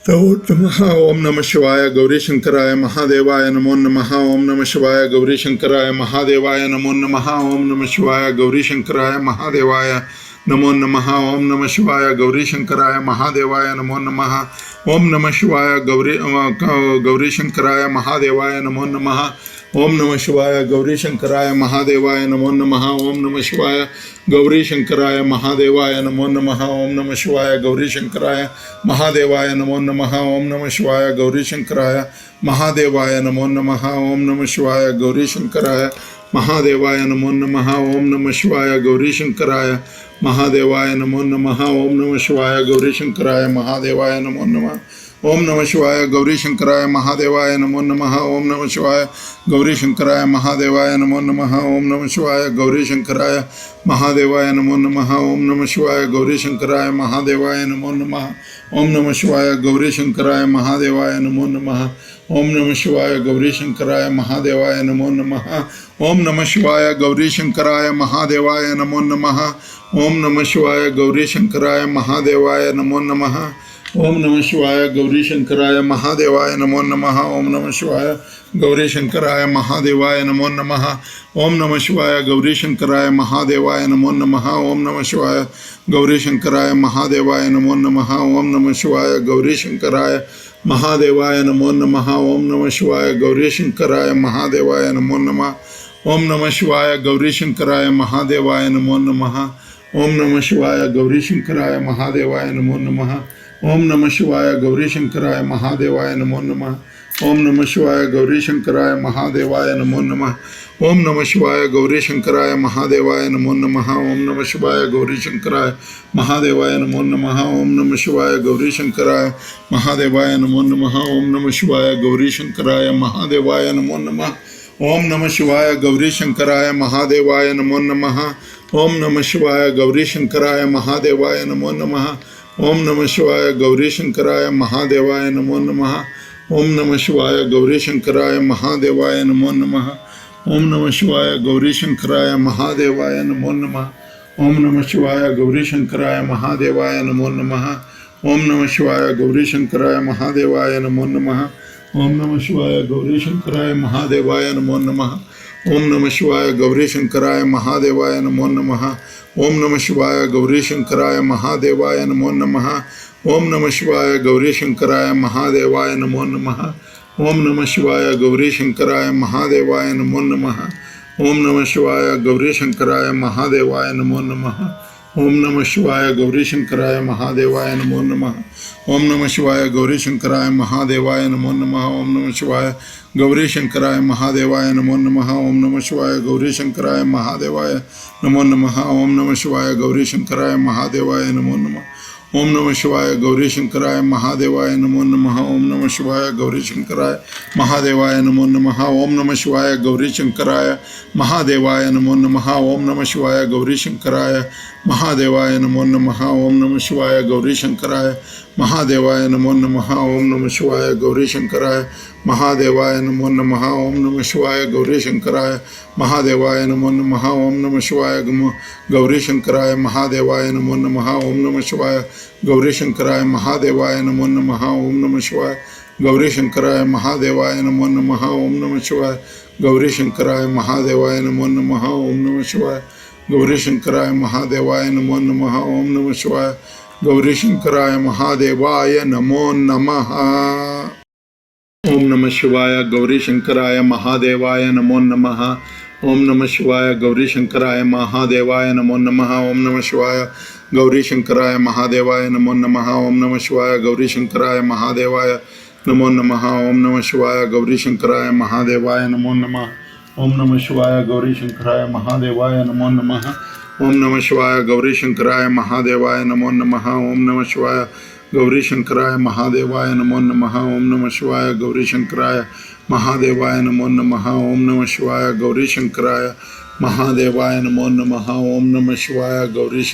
ओम नमः शिवाय गौरी शंकराय महादेवाय नमो नमः। ओम नमः शिवाय गौरी शंकराय महादेवाय नमो नमः। ओम नमः शिवाय गौरी शंकराय महादेवाय नमो नमः। ओम नमः शिवाय गौरी शंकराय महादेवाय नमो नमः। ओम नमः शिवाय गौरी शंकराय महादेवाय नमो नमः। ओम नमः शिवाय गौरी शंकराय महादेवाय नमो नमः। ओम नमः शिवाय गौरी शंकराय महादेवाय नमो नमः। ओम नमः शिवाय गौरी शंकराय महादेवाय नमो नमः। ओम नमः शिवाय गौरी शंकराय महादेवाय नमो नमः। ओम नमः शिवाय गौरी शंकराय महादेवाय नमो नमः। ओम नमः शिवाय गौरी शंकराय महादेवाय नमो नमः। ओम नमः शिवाय गौरी शंकराय महादेवाय नमो नमः। ओम नमः शिवाय गौरी शंकराय महादेवाय नमो नमः। ओम नमः शिवाय गौरी शंकराय महादेवाय नमो नमः। ओम नमः शिवाय गौरी शंकराय महादेवाय नमो नमः। ओम नमः शिवाय गौरी शंकराय महादेवाय नमो नमः। ओम नमः शिवाय गौरी शंकराय महादेवाय नमो नमः। ओम नमः शिवाय गौरी शंकराय महादेवाय नमो नमः। ओम नमः शिवाय गौरी शंकराय महादेवाय नमो नमः। ओम नमः शिवाय गौरी शंकराय महादेवाय नमो नमः। ओम नमः शिवाय गौरी शंकराय महादेवाय नमो नमः। ओम नमः शिवाय गौरी शंकराय महादेवाय नमो नमः। ओम नमः शिवाय गौरी शंकराय महादेवाय नमो नमः। ओम नमः शिवाय गौरी शंकराय महादेवाय नमो नमः। ओम नमः शिवाय गौरी शंकराय महादेवाय नमो नमः। ओम नमः शिवाय गौरी शंकराय महादेवाय नमो नमः। ओम नमः शिवाय गौरी शंकराय महादेवाय नमो नमः। ओम नमः शिवाय गौरी शंकराय महादेवाय नमो नमः। ओम नमः शिवाय गौरी शंकराय महादेवाय नमो नमः। ओम नमः शिवाय गौरी शंकराय महादेवाय नमो नमः। ओम नमः शिवाय गौरी शंकराय महादेवाय नमो नमः। ओम नमः शिवाय गौरी शंकराय महादेवाय नमो नमः। ओम नमः शिवाय गौरी शंकराय महादेवाय नमो नमः। ओम नमः शिवाय गौरी शंकराय महादेवाय नमो नमः। ओम नमः शिवाय गौरी शंकराय महादेवाय नमो नमः। ओम नमः शिवाय गौरी शंकराय महादेवाय नमो नमः। ओम नमः शिवाय गौरी शंकराय महादेवाय नमो नमः। ओम नमः शिवाय गौरी शंकराय महादेवाय नमो नमः। ओम नमः शिवाय गौरी शंकराय महादेवाय नमो नमः। ओम नमः शिवाय गौरी शंकराय महादेवाय नमो नमः। ओम नमः शिवाय गौरी शंकराय महादेवाय नमो नमः। ओम नमः शिवाय गौरी शंकराय महादेवाय नमो नमः। ओम नमः शिवाय गौरी शंकराय महादेवाय नमो नमः। ओम नमः शिवाय गौरी शंकराय महादेवाय नमो नमः। ओम नमः शिवाय गौरी शंकराय महादेवाय नमो नमः। ओम नमः शिवाय गौरी शंकराय महादेवाय नमो नमः। ओम नमः शिवाय गौरी शंकराय महादेवाय नमो नमः। ओम नमः शिवाय गौरी शंकराय महादेवाय नमो नमः। ओम नमः शिवाय गौरी शंकराय महादेवाय नमो नमः। ओम नमः शिवाय गौरी शंकराय महादेवाय नमो नमः। ओम नमः शिवाय गौरी शंकराय महादेवाय नमो नमः। ओम नमः शिवाय गौरी शंकराय महादेवाय नमो नमः। ओम नमः शिवाय गौरी शंकराय महादेवाय नमो नमः। ओम नमः शिवाय गौरी शंकराय महादेवाय नमो नमः। ओम नमः शिवाय गौरी शंकराय महादेवाय नमो नमः। ओम नमः शिवाय गौरी शंकराय महादेवाय नमो नमः। ओम नमः शिवाय गौरी शंकराय महादेवाय नमो नमः। ओम नमः शिवाय गौरी शंकराय महादेवाय नमो नमः। ओम नमः शिवाय गौरी शंकराय महादेवाय नमो नमः। ओम नमः शिवाय गौरी शंकराय महादेवाय नमो नमः। ओम नमः शिवाय गौरी शंकराय महादेवाय नमो नमः। ओम नमः शिवाय गौरी शंकराय महादेवाय नमो नमः। ओम नमः शिवाय गौरी शंकराय महादेवाय नमो नमः। ओम नमः शिवाय गौरी शंकराय महादेवाय नमो नमः। ओम नमः शिवाय गौरी शंकराय महादेवाय नमो नमः। ओम नमः शिवाय गौरी शंकराय महादेवाय नमो नमः। ओम नमः शिवाय गौरी शंकराय महादेवाय नमो नमः। ओम नमः शिवाय गौरी शंकराय महादेवाय नमो नमः। ओम नमः शिवाय गौरी शंकराय महादेवाय नमो नमः। ओम नमः शिवाय गौरी शंकराय महादेवाय नमो नमः। ओम नमः शिवाय गौरी शंकराय महादेवाय नमो नमः। ओम नमः शिवाय गौरी शंकराय महादेवाय नमो नमः। ओम नमः शिवाय गौरी शंकराय महादेवाय नमो नमः। ओम नमः शिवाय गौरी शंकराय महादेवाय नमो नमः। ओम नमः शिवाय गौरी शंकराय महादेवाय नमो नमः। ओम नमः शिवाय गौरी शंकराय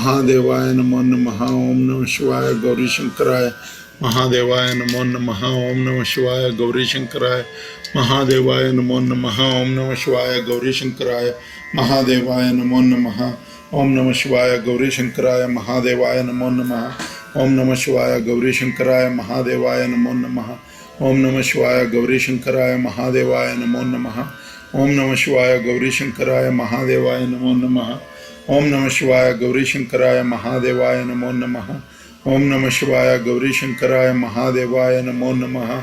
महादेवाय नमो नमः। ओम नमः शिवाय गौरी शंकराय महादेवाय नमो नमः। ओम नमः शिवाय गौरी शंकराय महादेवाय नमो नमः। ओम नमः शिवाय गौरी शंकराय महादेवाय नमो नमः। ओम नमः शिवाय गौरी शंकराय महादेवाय नमो नमः। ओम नमः शिवाय गौरी शंकराय महादेवाय नमो नमः। ओम नमः शिवाय गौरी शंकराय महादेवाय नमो नमः। ओम नमः शिवाय गौरी शंकराय महादेवाय नमो नमः। ओम नमः शिवाय गौरी शंकराय महादेवाय नमो नमः। ओम नमः शिवाय गौरी शंकराय महादेवाय नमो नमः। ओम नमः शिवाय गौरी शंकराय महादेवाय नमो नमः।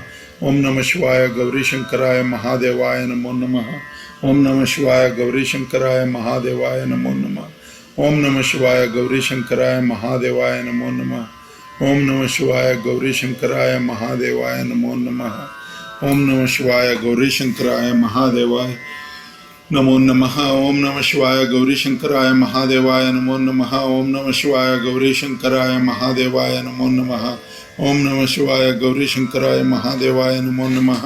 ओम नमः शिवाय गौरी शंकराय महादेवाय नमो नमः। ओम नमः शिवाय गौरी शंकराय महादेवाय नमो नमः। ओम नमः शिवाय गौरी शंकराय महादेवाय नमो नमः। ओम नमः शिवाय गौरी शंकराय महादेवाय नमो नमः। ओम नमः शिवाय गौरी शंकराय महादेवाय नमो नमः। ओम नमः शिवाय गौरी शंकराय महादेवाय नमो नमः। ओम नमः शिवाय गौरी शंकराय महादेवाय नमो नमः। ओम नमः शिवाय गौरी शंकराय महादेवाय नमो नमः। ओम नमः शिवाय गौरी शंकराय महादेवाय नमो नमः।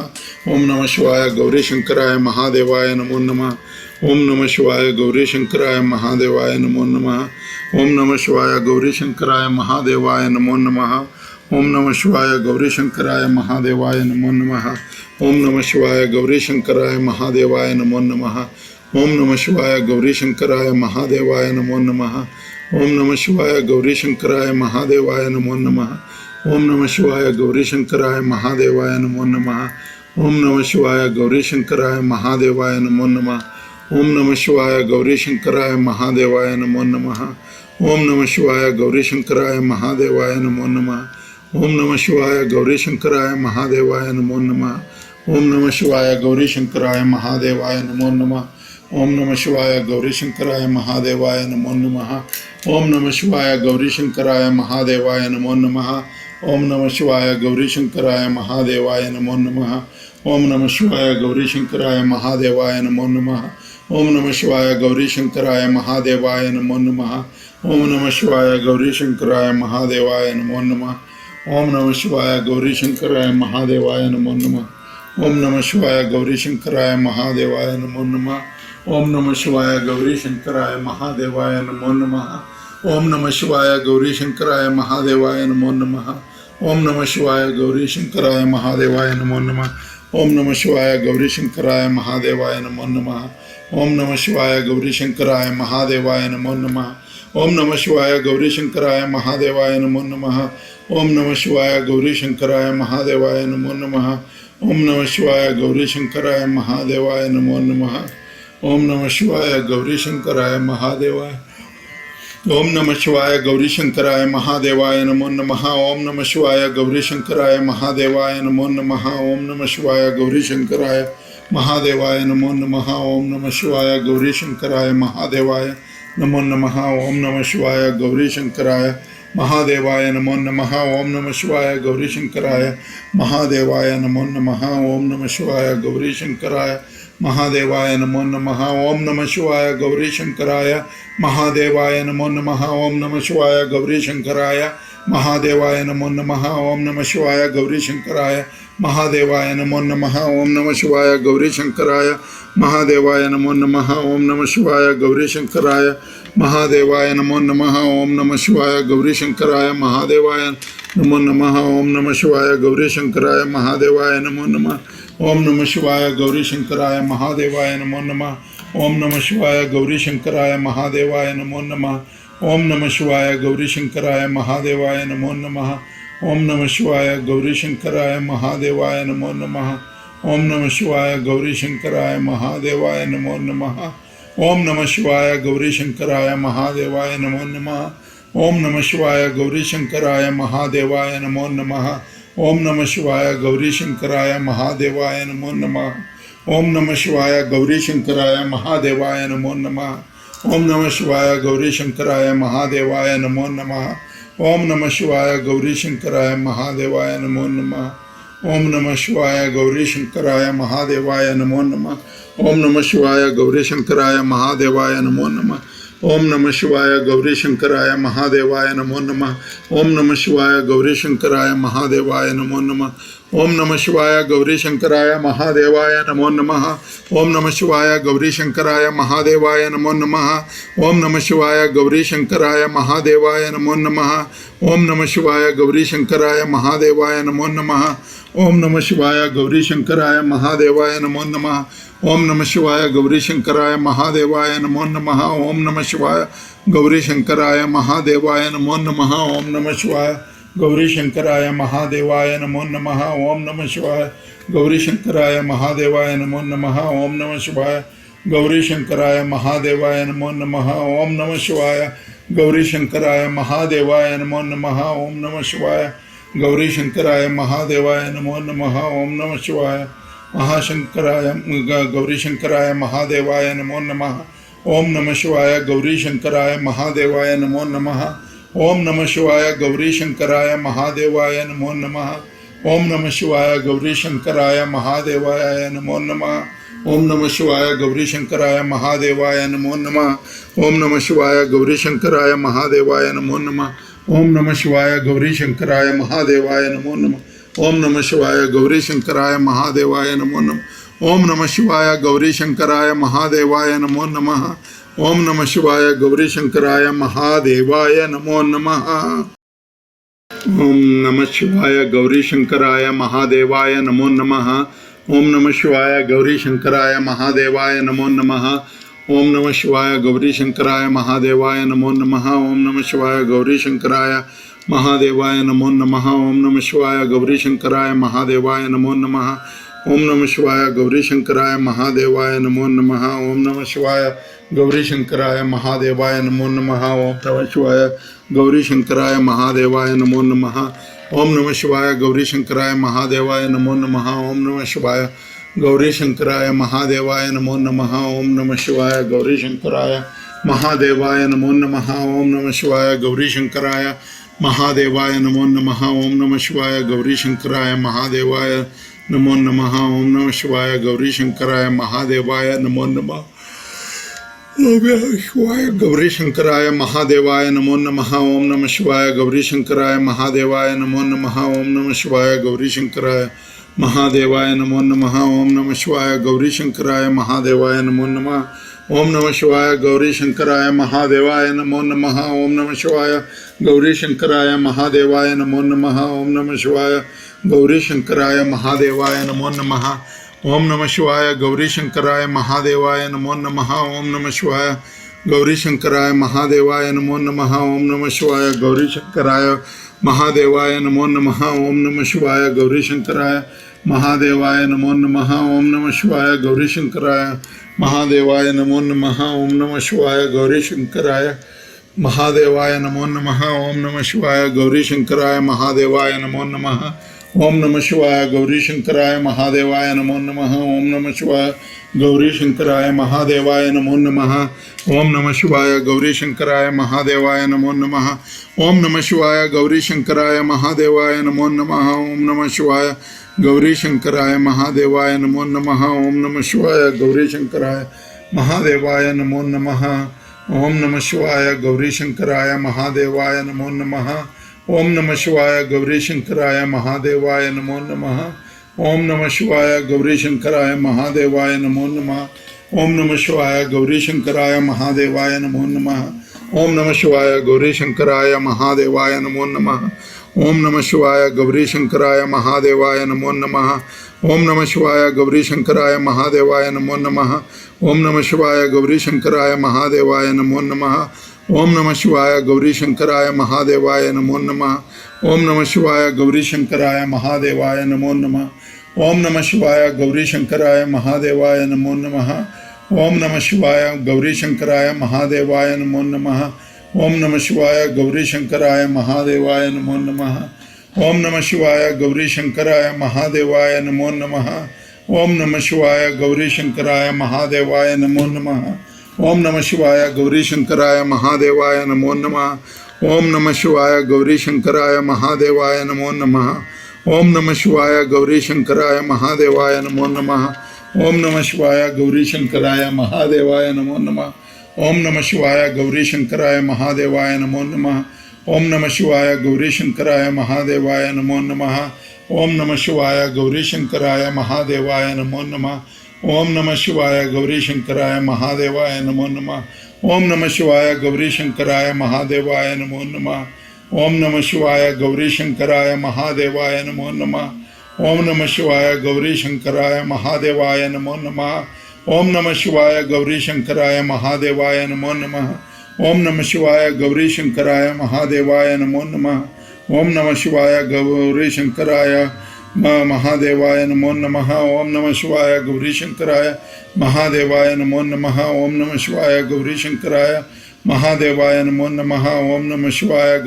ओम नमः शिवाय गौरी शंकराय महादेवाय नमो नमः। ओम नमः शिवाय गौरी शंकराय महादेवाय नमो नमः। ओम नमः शिवाय गौरी शंकराय महादेवाय नमो नमः। ओम नमः शिवाय गौरी शंकराय महादेवाय नमो नमः। ओम नमः शिवाय गौरी शंकराय महादेवाय नमो नमः। ओम नमः शिवाय गौरी शंकराय महादेवाय नमो नमः। ओम नमः शिवाय गौरी शंकराय महादेवाय नमो नमः। ओम नमः शिवाय गौरी शंकराय महादेवाय नमो नमः। ओम नमः शिवाय गौरी शंकराय महादेवाय नमो नमः। ओम नमः शिवाय गौरी शंकराय महादेवाय नमो नमः। ओम नमः शिवाय गौरी शंकराय महादेवाय नमो नमः। ओम नमः शिवाय गौरी शंकराय महादेवाय नमो नमः। ओम नमः शिवाय गौरी शंकराय महादेवाय नमो नमः। ओम नमः शिवाय गौरी शंकराय महादेवाय नमो नमः। ओम नमः शिवाय गौरी शंकराय महादेवाय नमो नमः। ओम नमः शिवाय गौरी शंकराय महादेवाय नमो नमः। ओम नमः शिवाय गौरी शंकराय महादेवाय नमो नमः। ओम नमः शिवाय गौरी शंकराय महादेवाय नमो नमः। ओम नमः शिवाय गौरी शंकराय महादेवाय नमो नमः। ओम नमः शिवाय गौरी शंकराय महादेवाय नमो नमः। ओम नमः शिवाय गौरी शंकराय महादेवाय नमो नमः। ओम नमः शिवाय गौरी शंकराय महादेवाय नमो नमः। ओम नमः शिवाय गौरी शंकराय महादेवाय नमो नमः। ओम नमः शिवाय गौरी शंकराय महादेवाय नमो नमः। ओम नमः शिवाय गौरी शंकराय महादेवाय नमो नमः। ओम नमः शिवाय गौरी शंकराय महादेवाय नमो नमः। ओम नमः शिवाय गौरी शंकराय महादेवाय नमो नमः। ओम नमः शिवाय गौरी शंकराय महादेवाय। ओम नमः शिवाय गौरी शंकराय महादेवाय नमो नमः। ओम नमः शिवाय गौरी शंकराय महादेवाय नमो नमः। ओम नमः शिवाय गौरी शंकराय महादेवाय नमो नमः। ओम नमः शिवाय गौरी शंकराय महादेवाय नमो नमः। ओम नमः शिवाय गौरी शंकराय महादेवाय नमो नमः। ओम नमः शिवाय गौरी शंकराय महादेवाय नमो नमः। ओम नमः शिवाय गौरी शंकराय महादेवाय नमो नमः। ओम नमः शिवाय गौरी शंकराय महादेवाय नमो नमः। ओम नमः शिवाय गौरी शंकराय महादेवाय नमो नमः। ओम नमः शिवाय गौरी शंकराय महादेवाय नमो नमः। ओम नमः शिवाय गौरी शंकराय महादेवाय नमो नमः। ओम नमः शिवाय गौरी शंकराय महादेवाय नमो नमः। ओम नमः शिवाय गौरी शंकराय महादेवाय नमो नमः। ओम नमः शिवाय गौरी शंकराय महादेवाय नमो नमः। ओम नमः शिवाय गौरी शंकराय महादेवाय नमो नमः। ओम नमः शिवाय गौरी शंकराय महादेवाय नमो नमः। ओम नमः शिवाय गौरी शंकराय महादेवाय नमो नमः। ओम नमः शिवाय गौरी शंकराय महादेवाय नमो नमः। ओम नमः शिवाय गौरी शंकराय महादेवाय नमो नमः। ओम नमः शिवाय गौरी शंकराय महादेवाय नमो नमः। ओम नमः शिवाय गौरी शंकराय महादेवाय नमो नमः। ओम नमः शिवाय गौरी शंकराय महादेवाय नमो नमः। ओम नमः शिवाय गौरी शंकराय महादेवाय नमो नमः। ओम नमः शिवाय गौरी शंकराय महादेवाय नमो नमः। ओम नमः शिवाय गौरी शंकराय महादेवाय नमो नमः। ओम नमः शिवाय गौरी शंकराय महादेवाय नमो नमः। ओम नमः शिवाय गौरी शंकराय महादेवाय नमो नमः। ओम नमः शिवाय गौरी शंकराय महादेवाय नमो नमः। ओम नमः शिवाय गौरी शंकराय महादेवाय नमो नमः। ओम नमः शिवाय गौरी शंकराय महादेवाय नमो नमः। ओम नमः शिवाय गौरी शंकराय महादेवाय नमो नमः। ओम नमः शिवाय गौरी शंकराय महादेवाय नमो नमः। ओम नमः शिवाय गौरी शंकराय महादेवाय नमो नमः। ओम नमः शिवाय गौरी शंकराय महादेवाय नमो नमः। ओम नमः शिवाय गौरी शंकराय महादेवाय नमो नमः। ओम नमः शिवाय गौरी शंकराय महादेवाय नमो नमः। ओम नमः शिवाय गौरी शंकराय महादेवाय नमो नमः। ओम नमः शिवाय गौरी शंकराय महादेवाय नमो नमः। ओम नमः शिवाय गौरी शंकराय महादेवाय नमो नमः। ओम नमः शिवाय गौरी शंकराय महादेवाय नमो नमः। ओम नमः शिवाय गौरी शंकराय महादेवाय नमो नमः। ओम नमः शिवाय महाशंकराय गौरी शंकराय महादेवाय नमो नमः। ओम नमः शिवाय गौरी शंकराय महादेवाय नमो नमः। ओम नमः शिवाय गौरी शंकराय महादेवाय नमो नमः। ओम नमः शिवाय गौरी शंकराय महादेवाय नमो नमः। ओम नमः शिवाय गौरी शंकराय महादेवाय नमो नमः। ओम नमः शिवाय गौरी शंकराय महादेवाय नमो नमः। ओम नमः शिवाय गौरी शंकराय महादेवाय नमो नमः। ओम नमः शिवाय गौरी शंकराय महादेवाय नमो नमः। ओम नमः शिवाय गौरी शंकराय महादेवाय नमो नमः। ओम नमः शिवाय गौरी शंकराय महादेवाय नमो नमः। ओम नमः शिवाय गौरी शंकराय महादेवाय नमो नमः। ओम नमः शिवाय गौरी शंकराय महादेवाय नमो नमः। ओम नमः शिवाय गौरी शंकराय महादेवाय नमो नमः। ओम नमः शिवाय गौरी शंकराय महादेवाय नमो नमः। ओम नमः शिवाय गौरी शंकराय महादेवाय नमो नमः। ओम नमः शिवाय गौरी शंकराय महादेवाय नमो नमः। ओम नमः शिवाय गौरी शंकराय महादेवाय नमो नमः। ओम नमः शिवाय गौरी शंकराय महादेवाय नमो नमः। ओम नमः शिवाय गौरी शंकराय महादेवाय नमो नमः। ओम नमः शिवाय गौरी शंकराय महादेवाय नमो नमः। ओम नमः शिवाय गौरी शंकराय महादेवाय नमो नमः। ओम नमः शिवाय गौरी शंकराय महादेवाय नमो नमः। ओम नमः शिवाय गौरी शंकराय महादेवाय नमो नमः। ओम नमः शिवाय गौरी शंकराय महादेवाय नमो नमः। ओम नमः शिवाय गौरी शंकराय महादेवाय नमो नमः। ओम नमः शिवाय गौरी शंकराय महादेवाय नमो नमः। ओम नमः शिवाय गौरी शंकराय महादेवाय नमो नमः। ओम नमः शिवाय गौरी शंकराय महादेवाय नमो नमः। ओम नमः शिवाय गौरी शंकराय महादेवाय नमो नमः। ओम नमः शिवाय गौरी शंकराय महादेवाय नमो नमः। ओम नमः शिवाय गौरी शंकराय महादेवाय नमो नमः। ओम नमः शिवाय गौरी शंकराय महादेवाय नमो नमः। ओम नमः शिवाय गौरी शंकराय महादेवाय नमो नमः। ओम नमः शिवाय गौरी शंकराय महादेवाय नमो नमः। ओम नमः शिवाय गौरी शंकराय महादेवाय नमो नमः। ओम नमः शिवाय गौरी शंकराय महादेवाय नमो नमः। ओम नमः शिवाय गौरी शंकराय महादेवाय नमो नमः। ओम नमः शिवाय गौरी शंकराय महादेवाय नमो नमः। ओम नमः शिवाय गौरी शंकराय महादेवाय नमो नमः। ओम नमः शिवाय गौरीशंकराय महादेवाय नमो नमः। ओम नमः शिवाय गौरीशंकराय महादेवाय नमो नमः। ओम नमः शिवाय गौरीशंकराय महादेवाय नमो नमः। ओम नमः शिवाय गौरीशंकराय महादेवाय नमो नमः। ओम नमः शिवाय गौरीशंकराय महादेवाय नमो नमः। ओम नमः शिवाय गौरीशंकराय महादेवाय नमो नमः। ओम नमः शिवाय गौरीशंकराय महादेवाय नमो नमः। ओम नमः शिवाय गौरीशंकराय महादेवाय नमो नमः। ओम नमः शिवाय गौरीशंकराय महादेवाय नमो नमः। ओम नमः शिवाय गौरीशंकराय महादेवाय नमो नमः। ओम नमः शिवाय गौरीशंकराय महादेवाय नमो नमः। ओम नमः शिवाय गौरीशंकराय महादेवाय नमो नमः। ओम नमः शिवाय गौरीशंकराय महादेवाय नमो नमः। ओम नमः शिवाय गौरीशंकराय महादेवाय नमो नमः। ओम नमः शिवाय गौरीशंकराय महादेवाय नमो नमः। ओम नमः शिवाय गौरीशंकराय महादेवाय नमो नमः। ओम नमः शिवाय गौरीशंकराय महादेवाय नमो नमः। ओम नमः शिवाय गौरीशंकराय महादेवाय नमो नमः। ओम नमः शिवाय गौरीशंकराय महादेवाय नमो नमः। ओम नमः शिवाय गौरीशंकराय महादेवाय नमो नमः। ओम नमः शिवाय गौरीशंकराय महादेवाय नमो नमः। ओम नमः शिवाय गौरीशंकराय महादेवाय नमो नमः। ओम नमः शिवाय गौरीशंकराय महादेवाय नमो नमः। ओम नमः शिवाय गौरीशंकराय महादेवाय नमो नमः। ओम नमः शिवाय गौरीशंकराय महादेवाय नमो नमः। ओम नमः शिवाय गौरीशंकराय महादेवाय नमो नमः। ओम नमः शिवाय गौरीशंकराय महादेवाय नमो नमः। ओम नमः शिवाय गौरीशंकराय महादेवाय नमो नमः। ओम नमः शिवाय गौरीशंकराय महादेवाय नमो नमः। ओम नमः शिवाय गौरीशंकराय महादेवाय नमो नमः। ओम नमः शिवाय गौरीशंकराय महादेवाय नमो नमः। ओम नमः शिवाय गौरीशंकराय महादेवाय नमो नमः। ओम नमः शिवाय गौरीशंकराय महादेवाय नमो नमः। ओम नमः शिवाय गौरीशंकराय महादेवाय नमो नमः। ओम नमः शिवाय गौरीशंकराय महादेवाय नमो नमः। ओम नमः शिवाय गौरीशंकराय महादेवाय नमो नमः। ओम नमः शिवाय गौरीशंकराय महादेवाय नमो नमः। ओम नमः शिवाय गौरीशंकराय महादेवाय नमो नमः। ओम नमः शिवाय गौरीशंकराय महादेवाय नमो नमः। ओम नमः शिवाय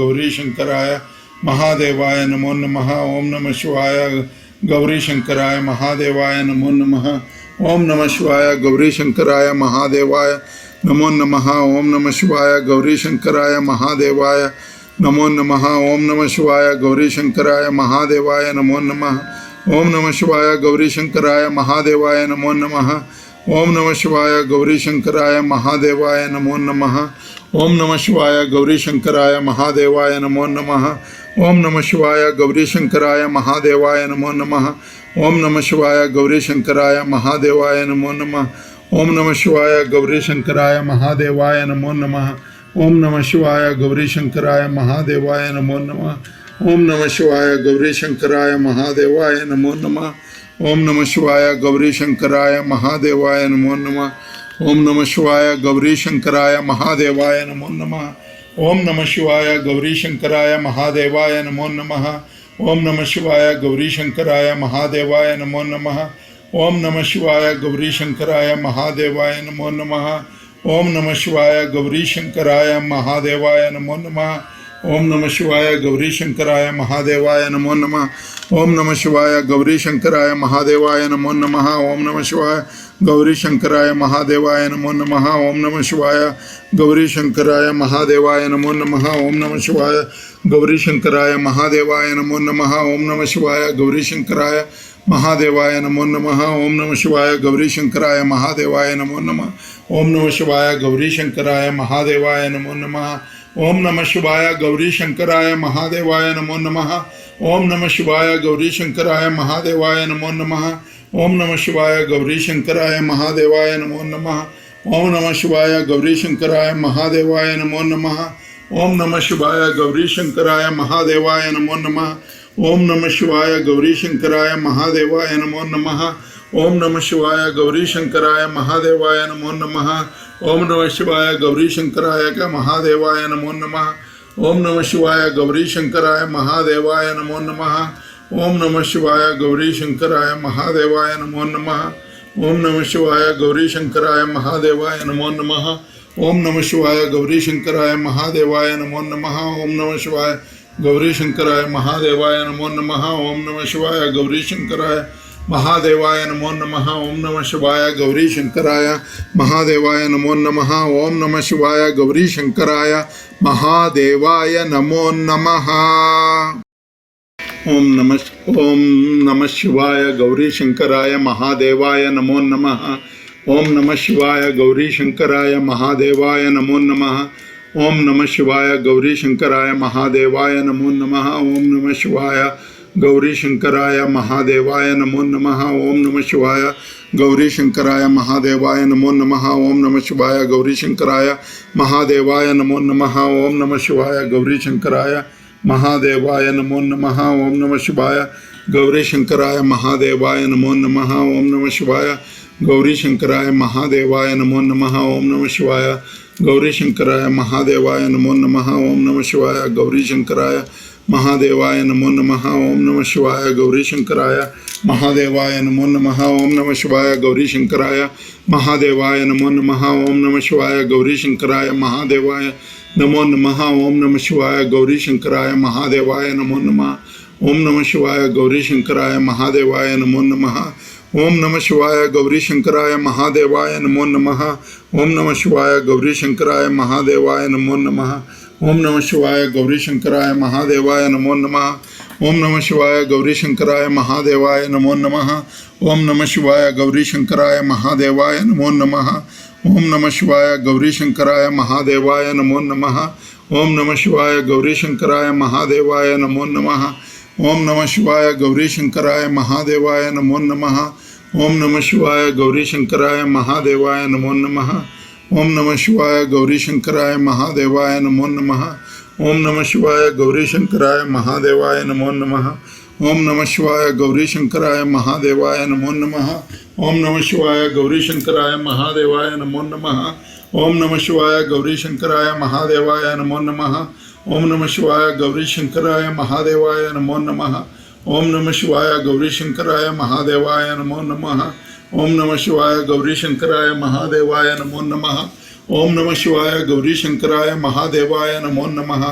गौरीशंकराय महादेवाय नमो नमः। ओम नमः शिवाय गौरीशंकराय महादेवाय नमो नमः। ओम नमः शिवाय गौरीशंकराय महादेवाय नमो नमः। ओम नमः शिवाय गौरीशंकराय महादेवाय नमो नमः। ओम नमः शिवाय गौरीशंकराय महादेवाय नमो नमः। ओम नमः शिवाय गौरीशंकराय महादेवाय नमो नमः। ओम नमः शिवाय गौरीशंकराय महादेवाय नमो नमः। ओम नमः शिवाय गौरीशंकराय महादेवाय नमो नमः। ओम नमः शिवाय गौरीशंकराय महादेवाय नमो नमः। ओम नमः शिवाय गौरीशंकराय महादेवाय नमो नमः। ओम नमः शिवाय गौरीशंकराय महादेवाय नमो नमः। ओम नमः शिवाय गौरीशंकराय महादेवाय नमो नमः। ओम नमः शिवाय गौरीशंकराय महादेवाय नमो नमः। ओम नमः शिवाय गौरीशंकराय महादेवाय नमो नमः। ओम नमः शिवाय गौरीशंकराय महादेवाय नमो नमः। ओम नमः शिवाय गौरीशंकराय महादेवाय नमो नमः। ओम नमः शिवाय गौरीशंकराय महादेवाय नमो नमः। ओम नमः शिवाय गौरीशंकराय महादेवाय नमो नमः। ओम नमः शिवाय गौरीशंकराय महादेवाय नमो नमः। ओम नमः शिवाय गौरीशंकराय महादेवाय नमो नमः। ओम नमः शिवाय गौरीशंकराय महादेवाय नमो नमः। ओम नमः शिवाय गौरीशंकराय महादेवाय नमो नमः। ओम नमः शिवाय गौरीशंकराय महादेवाय नमो नमः। ओम नमः शिवाय गौरीशंकराय महादेवाय नमो नमः। ओम नमः शिवाय गौरीशंकराय महादेवाय नमो नमः। ओम नमः शिवाय गौरीशंकराय महादेवाय नमो नमः। ओम नमः शिवाय गौरीशंकराय महादेवाय नमो नमः। ओम नमः शिवाय गौरीशंकराय महादेवाय नमो नमः। ओम नमः शिवाय गौरीशंकराय महादेवाय नमो नमः। ओम नमः शिवाय गौरीशंकराय महादेवाय नमो नमः। ओम नमः शिवाय गौरीशंकराय महादेवाय नमो नमः। ओम नमः शिवाय गौरीशंकराय महादेवाय नमो नमः। ओम नमः शिवाय गौरीशंकराय महादेवाय नमो नमः। ओम नमः शिवाय गौरीशंकराय महादेवाय नमो नमः। ओम नमः शिवाय गौरीशंकराय महादेवाय नमो नमः। ओम नमः शिवाय गौरीशंकराय महादेवाय नमो नमः। ओम नमः शिवाय गौरीशंकराय महादेवाय नमो नमः। ओम नमः शिवाय गौरीशंकराय महादेवाय नमो नमः। ओम नमः शिवाय गौरीशंकराय महादेवाय नमो नमः। ओम नमः शिवाय गौरीशंकराय महादेवाय नमो नमः। ओम नमः शिवाय गौरीशंकराय महादेवाय नमो नमः। ओम नमः शिवाय गौरीशंकराय महादेवाय नमो नमः। ओम नमः शिवाय गौरीशंकराय महादेवाय नमो नमः। ओम नमः शिवाय गौरीशंकराय महादेवाय नमो नमः। ओम नमः शिवाय गौरीशंकराय महादेवाय नमो नमः। ओम नमः शिवाय गौरीशंकराय महादेवाय नमो नमः। ओम नमः शिवाय गौरीशंकराय महादेवाय नमो नमः। ओम नमः शिवाय गौरीशंकराय महादेवाय नमो नमः। ओम नमः शिवाय गौरीशंकराय महादेवाय नमो नमः। ओम नमः शिवाय गौरीशंकराय महादेवाय नमो नमः। ओम नमः शिवाय गौरीशंकराय महादेवाय नमो नमः। ओम नमः शिवाय गौरीशंकराय महादेवाय नमो नमः। ओम नमः शिवाय गौरीशंकराय महादेवाय नमो नमः। ओम नमः शिवाय गौरीशंकराय महादेवाय नमो नमः। ओम नमः शिवाय गौरीशंकराय महादेवाय नमो नमः। ओम नमः शिवाय गौरीशंकराय महादेवाय नमो नमः। ओम नमः शिवाय गौरीशंकराय महादेवाय नमो नमः। ओम नमः शिवाय गौरीशंकराय महादेवाय नमो नमः। ओम नमः शिवाय गौरीशंकराय महादेवाय नमो नमः। ओम नमः शिवाय गौरीशंकराय महादेवाय नमो नमः। ओम नमः शिवाय गौरीशंकराय महादेवाय नमो नमः। ओम नमः शिवाय गौरीशंकराय महादेवाय नमो नमः। ओम नमः शिवाय गौरीशंकराय महादेवाय नमो नमः। ओम नमः शिवाय गौरीशंकराय महादेवाय नमो नमः। ओम नमः शिवाय गौरीशंकराय महादेवाय नमो नमः। ओम नमः शिवाय गौरीशंकराय महादेवाय नमो नमः। ओम नमः शिवाय गौरीशंकराय महादेवाय नमो नमः। ओम नमः शिवाय गौरीशंकराय महादेवाय नमो नमः। ओम नमः शिवाय गौरीशंकराय महादेवाय नमो नमः। ओम नमः शिवाय गौरीशंकराय महादेवाय नमो नमः। ओम नमः शिवाय गौरीशंकराय महादेवाय नमो नमः। ओम नमः शिवाय गौरीशंकराय महादेवाय नमो नमः। ओम नमः शिवाय गौरीशंकराय महादेवाय नमो नमः। ओम नमः शिवाय गौरीशंकराय महादेवाय नमो नमः। ओम नमः शिवाय गौरीशंकराय महादेवाय नमो नमः। ओम नमः शिवाय गौरीशंकराय महादेवाय नमो नमः। ओम नमः शिवाय गौरीशंकराय महादेवाय नमो नमः।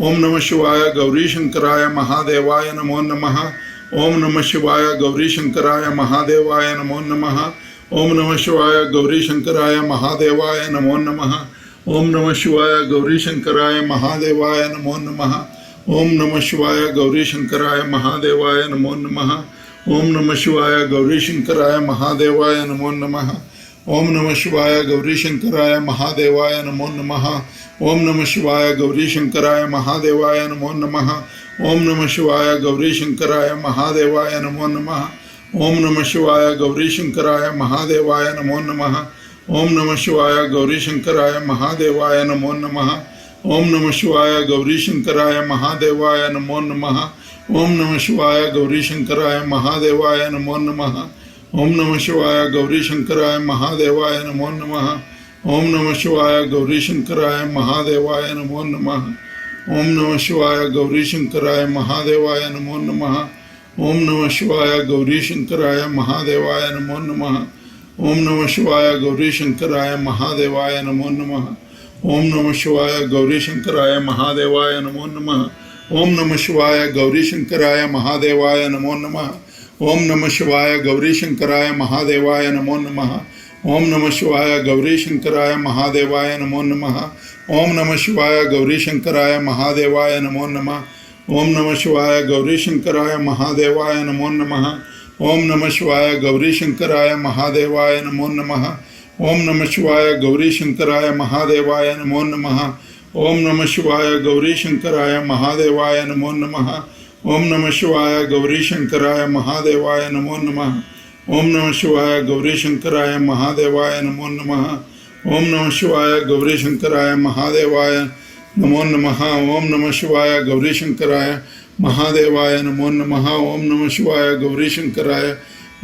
ओम नमः शिवाय गौरीशंकराय महादेवाय नमो नमः। ओम नमः शिवाय गौरीशंकराय महादेवाय नमो नमः। ओम नमः शिवाय गौरीशंकराय महादेवाय नमो नमः। ओम नमः शिवाय गौरीशंकराय महादेवाय नमो नमः। ओम नमः शिवाय गौरीशंकराय महादेवाय नमो नमः। ओम नमः शिवाय गौरीशंकराय महादेवाय नमो नमः। ओम नमः शिवाय गौरीशंकराय महादेवाय नमो नमः। ओम नमः शिवाय गौरीशंकराय महादेवाय नमो नमः। ओम नमः शिवाय गौरीशंकराय महादेवाय नमो नमः। ओम नमः शिवाय गौरीशंकराय महादेवाय नमो नमः। ओम नमः शिवाय गौरीशंकराय महादेवाय नमो नमः। ओम नमः शिवाय गौरीशंकराय महादेवाय नमो नमः। ओम नमः शिवाय गौरीशंकराय महादेवाय नमो नमः। ओम नमः शिवाय गौरीशंकराय महादेवाय नमो नमः। ओम नमः शिवाय गौरीशंकराय महादेवाय नमो नमः। ओम नमः शिवाय गौरीशंकराय महादेवाय नमो नमः। ओम नमः शिवाय गौरीशंकराय महादेवाय नमो नमः। ओम नमः शिवाय गौरीशंकराय महादेवाय नमो नमः। ओम नमः शिवाय गौरीशंकराय महादेवाय नमो नमः। ओम नमः शिवाय गौरीशंकराय महादेवाय नमो नमः। ओम नमः शिवाय गौरीशंकराय महादेवाय नमो नमः। ओम नमः शिवाय गौरीशंकराय महादेवाय नमो नमः। ओम नमः शिवाय गौरीशंकराय महादेवाय नमो नमः। ओम नमः शिवाय गौरीशंकराय महादेवाय नमो नमः। ओम नमः शिवाय गौरीशंकराय महादेवाय नमो नमः। ओम नमः शिवाय गौरीशंकराय महादेवाय नमो नमः। ओम नमः शिवाय गौरीशंकराय महादेवाय नमो नमः। ओम नमः शिवाय गौरीशंकराय महादेवाय नमो नमः। ओम नमः शिवाय गौरीशंकराय महादेवाय नमो नमः। ओम नमः शिवाय गौरीशंकराय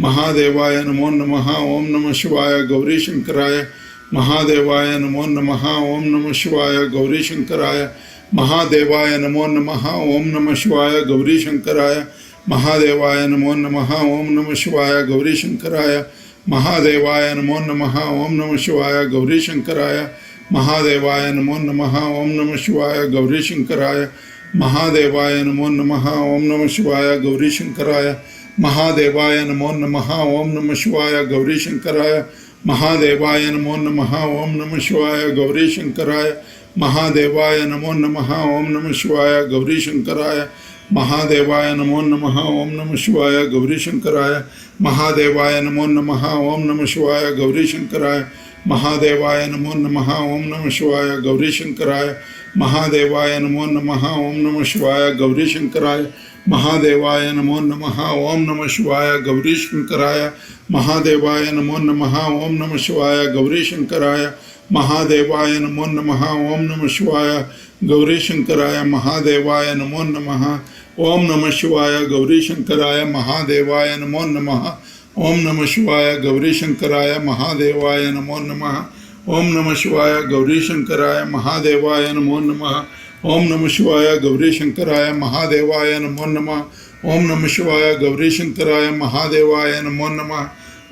महादेवाय नमो नमः। ओम नमः शिवाय गौरीशंकराय महादेवाय नमो नमः। ओम नमः शिवाय गौरीशंकराय महादेवाय नमो नमः। ओम नमः शिवाय गौरीशंकराय महादेवाय नमो नमः। ओम नमः शिवाय गौरीशंकराय महादेवाय नमो नमः। ओम नमः शिवाय गौरीशंकराय महादेवाय नमो नमः। ओम नमः शिवाय गौरीशंकराय महादेवाय नमो नमः। ओम नमः शिवाय गौरी शंकराय महादेवाय नमो नमः। ओम नमः शिवाय गौरी शंकराय महादेवाय नमो नमः। ओम नमः शिवाय गौरी शंकराय महादेवाय नमो नमः। ओम नमः शिवाय गौरी शंकराय महादेवाय नमो नमः। ओम नमः शिवाय गौरी शंकराय महादेवाय नमो नमः। ओम नमः शिवाय गौरी शंकराय महादेवाय नमो नमः। ओम नमः शिवाय गौरी शंकराय महादेवाय नमो नमः। ओम नमः शिवाय गौरी शंकराय महादेवाय नमो नमः। ओम नमः शिवाय गौरी शंकराय महादेवाय नमो नमः। ओम नमः शिवाय गौरी शंकराय महादेवाय नमो नमः। ओम नमः शिवाय गौरी शंकराय महादेवाय नमो नमः। ओम नमः शिवाय गौरी शंकराय महादेवाय नमो नमः। ओम नमः शिवाय गौरी शंकराय महादेवाय नमो नमः। ओम नमः शिवाय गौरी शंकराय महादेवाय नमो नमः। ओम नमः शिवाय गौरी शंकराय महादेवाय नमो नमः। ओम नमः शिवाय गौरी शंकराय महादेवाय नमो नमः।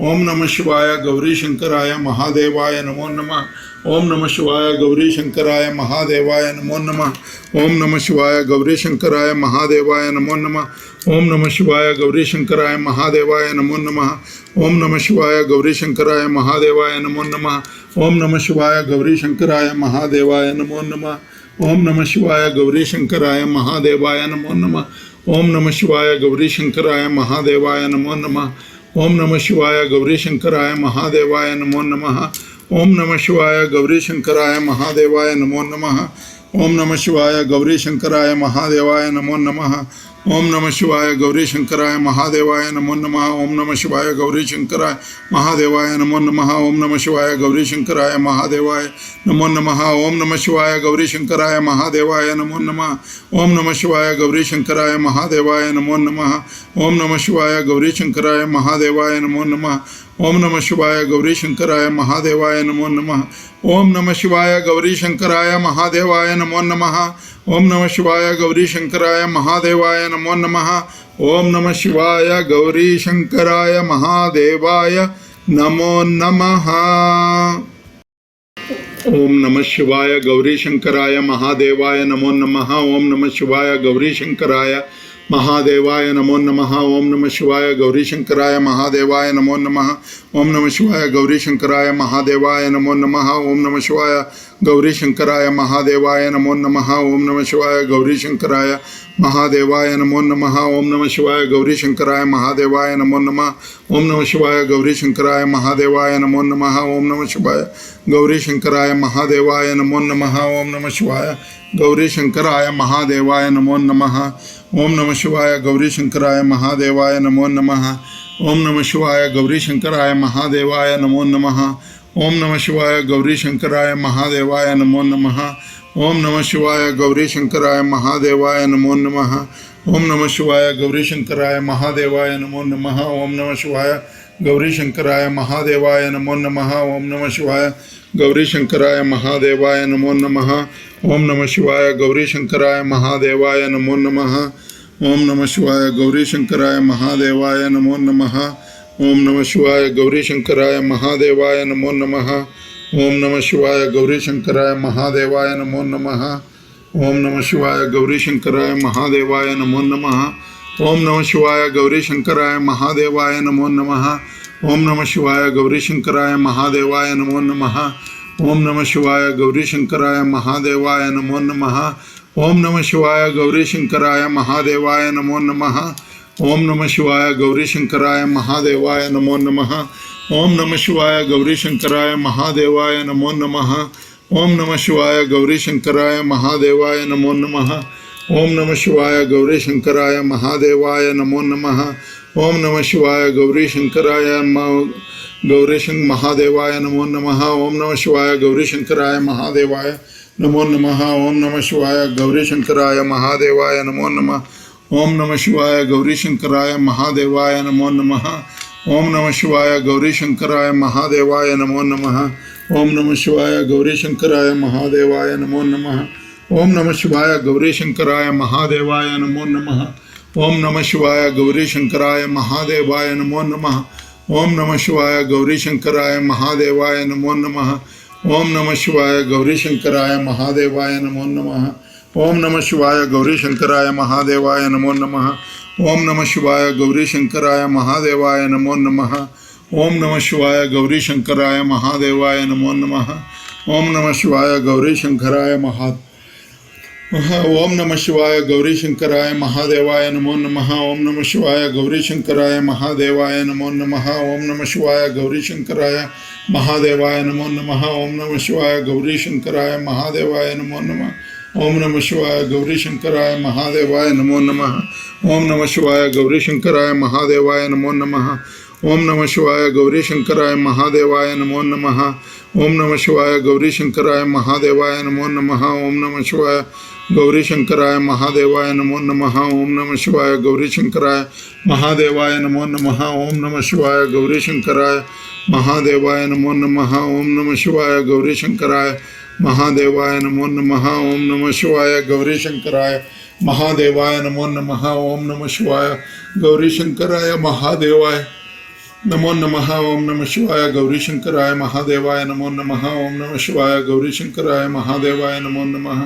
ओम नमः शिवाय गौरी शंकराय महादेवाय नमो नमः। ओम नमः शिवाय गौरी शंकराय महादेवाय नमो नमः। ओम नमः शिवाय गौरी शंकराय महादेवाय नमो नमः। ओम नमः शिवाय गौरी शंकराय महादेवाय नमो नमः। ओम नमः शिवाय गौरी शंकराय महादेवाय नमो नमः। ओम नमः शिवाय गौरी शंकराय महादेवाय नमो नमः। ओम नमः शिवाय गौरी शंकराय महादेवाय नमो नमः। ओम नमः शिवाय गौरी शंकराय महादेवाय नमो नमः। ओम नमः शिवाय गौरी शंकराय महादेवाय नमो नमः। ओम नमः शिवाय गौरी शंकराय महादेवाय नमो नमः। ओम नमः शिवाय गौरी शंकराय महादेवाय नमो नमः। ओम नमः शिवाय गौरी शंकराय महादेवाय नमो नमः। ओम नमः शिवाय गौरी शंकराय महादेवाय नमो नमः। ओम नमः शिवाय गौरी शंकराय महादेवाय नमो नमः। ओम नमः शिवाय गौरी शंकराय महादेवाय नमो नमः। ओम नमः शिवाय गौरी शंकराय महादेवाय नमो नमः। ओम नमः शिवाय गौरी शंकराय महादेवाय नमो नमः। ओम नमः शिवाय गौरी शंकराय महादेवाय नमो नमः। ओम नमः शिवाय गौरी शंकराय महादेवाय नमो नमः। ओम नमः शिवाय गौरी शंकराय महादेवाय नमो नमः। ओम नमः शिवाय गौरी शंकराय महादेवाय नमो नमः। ओम नमः शिवाय गौरी शंकराय महादेवाय नमो नमः। ओम नमः शिवाय गौरी शंकराय महादेवाय नमो नमः। ओम नमः शिवाय गौरी शंकराय महादेवाय नमो नमः। ओम नमः शिवाय गौरी शंकराय महादेवाय नमो नमः। ओम नमः शिवाय गौरी शंकराय महादेवाय नमो नमः। ओम नमः शिवाय गौरी शंकराय महादेवाय नमो नमः। ओम नमः शिवाय गौरी शंकराय महादेवाय नमो नमः। ओम नमः शिवाय गौरी शंकराय महादेवाय नमो नमः। ओम नमः शिवाय गौरी शंकराय महादेवाय नमो नमः। ओम नमः शिवाय गौरी शंकराय महादेवाय नमो नमः। ओम नमः शिवाय गौरी शंकराय महादेवाय नमो नमः। ओम नमः शिवाय गौरी शंकराय महादेवाय नमो नमः। ओम नमः शिवाय गौरी शंकराय महादेवाय नमो नमः। ओम नमः शिवाय गौरी शंकराय महादेवाय नमो नमः। ओम नमः शिवाय गौरी शंकराय महादेवाय नमो नमः। ओम नमः शिवाय गौरी शंकराय महादेवाय नमो नमः। ओम नमः शिवाय गौरी शंकराय महादेवाय नमो नमः। ओम नमः शिवाय गौरी शंकराय महादेवाय नमो नमः। ओम नमः शिवाय गौरी शंकराय महादेवाय नमो नमः। ओम नमः शिवाय गौरी शंकराय महादेवाय नमो नमः। ओम नमः शिवाय गौरी शंकराय महादेवाय नमो नमः। ओम नमः शिवाय गौरी शंकराय महादेवाय नमो नमः। ओम नमः शिवाय गौरी शंकराय महादेवाय नमो नमः। ओम नमः शिवाय गौरी शंकराय महादेवाय नमो नमः। ओम नमः शिवाय गौरी शंकराय महादेवाय नमो नमः। ओम नमः शिवाय गौरी शंकराय महादेवाय नमो नमः। ओम नमः शिवाय गौरी शंकराय महादेवाय नमो नमः। ओम नमः शिवाय गौरी शंकराय महादेवाय नमो नमः। ओम नमः शिवाय गौरी शंकराय महादेवाय नमो नमः। ओम नमः शिवाय गौरी शंकराय महादेवाय नमो नमः। ओम नमः शिवाय गौरी शंकराय महादेवाय नमो नमः। ओम नमः शिवाय गौरी शंकराय महादेवाय नमो नमः। ओम नमः शिवाय गौरी शंकराय महादेवाय नमो नमः। ओम नमः शिवाय गौरी शंकराय महादेवाय नमो नमः। ओम नमः शिवाय गौरी शंकराय महादेवाय नमो नमः। ओम नमः शिवाय गौरी शंकराय महादेवाय नमो नमः। ओम नमः शिवाय गौरी शंकराय महादेवाय नमो नमः। ओम नमः शिवाय गौरी शंकराय महादेवाय नमो नमः। ओम नमः शिवाय गौरी शंकराय महादेवाय नमो नमः। ओम नमः शिवाय गौरी शंकराय महादेवाय नमो नमः। ओम नमः शिवाय गौरी शंकराय महादेवाय नमो नमः। ओम नमः शिवाय गौरी शंकराय महादेवाय नमो नमः। ओम नमः शिवाय गौरी शंकराय महादेवाय नमो नमः। ओम नमः शिवाय गौरी शंकराय ओम नमः शिवाय गौरी शंकराय महादेवाय नमो नमः। ओम नमः शिवाय गौरी शंकराय महादेवाय नमो नमः। ओम नमः शिवाय गौरी शंकराय महादेवाय नमो नमः। ओम नमः शिवाय गौरी शंकराय महादेवाय नमो नमः। ओम नमः शिवाय गौरी शंकराय महादेवाय नमो नमः। ओम नमः शिवाय गौरी शंकराय महादेवाय नमो नमः। ओम नमः शिवाय गौरी शंकराय महादेवाय नमो नमः। ओम नमः शिवाय गौरी शंकराय महादेवाय नमो नमः। ओम नमः शिवाय गौरी शंकराय महादेवाय नमो नमः। ओम नमः शिवाय गौरी शंकराय महादेवाय नमो नमः। ओम नमः शिवाय गौरी शंकराय महादेवाय नमो नमः। ओम नमः शिवाय गौरी शंकराय महादेवाय नमो नमः। ओम नमः शिवाय गौरी शंकराय महादेवाय नमो नमः। ओम नमः शिवाय गौरी शंकराय महादेवाय नमो नमः। ओम नमः शिवाय गौरी शंकराय महादेवाय नमो नमः। ओम नमः शिवाय गौरी शंकराय महादेवाय नमो नमः। ओम नमः शिवाय गौरी शंकराय महादेवाय नमो नमः।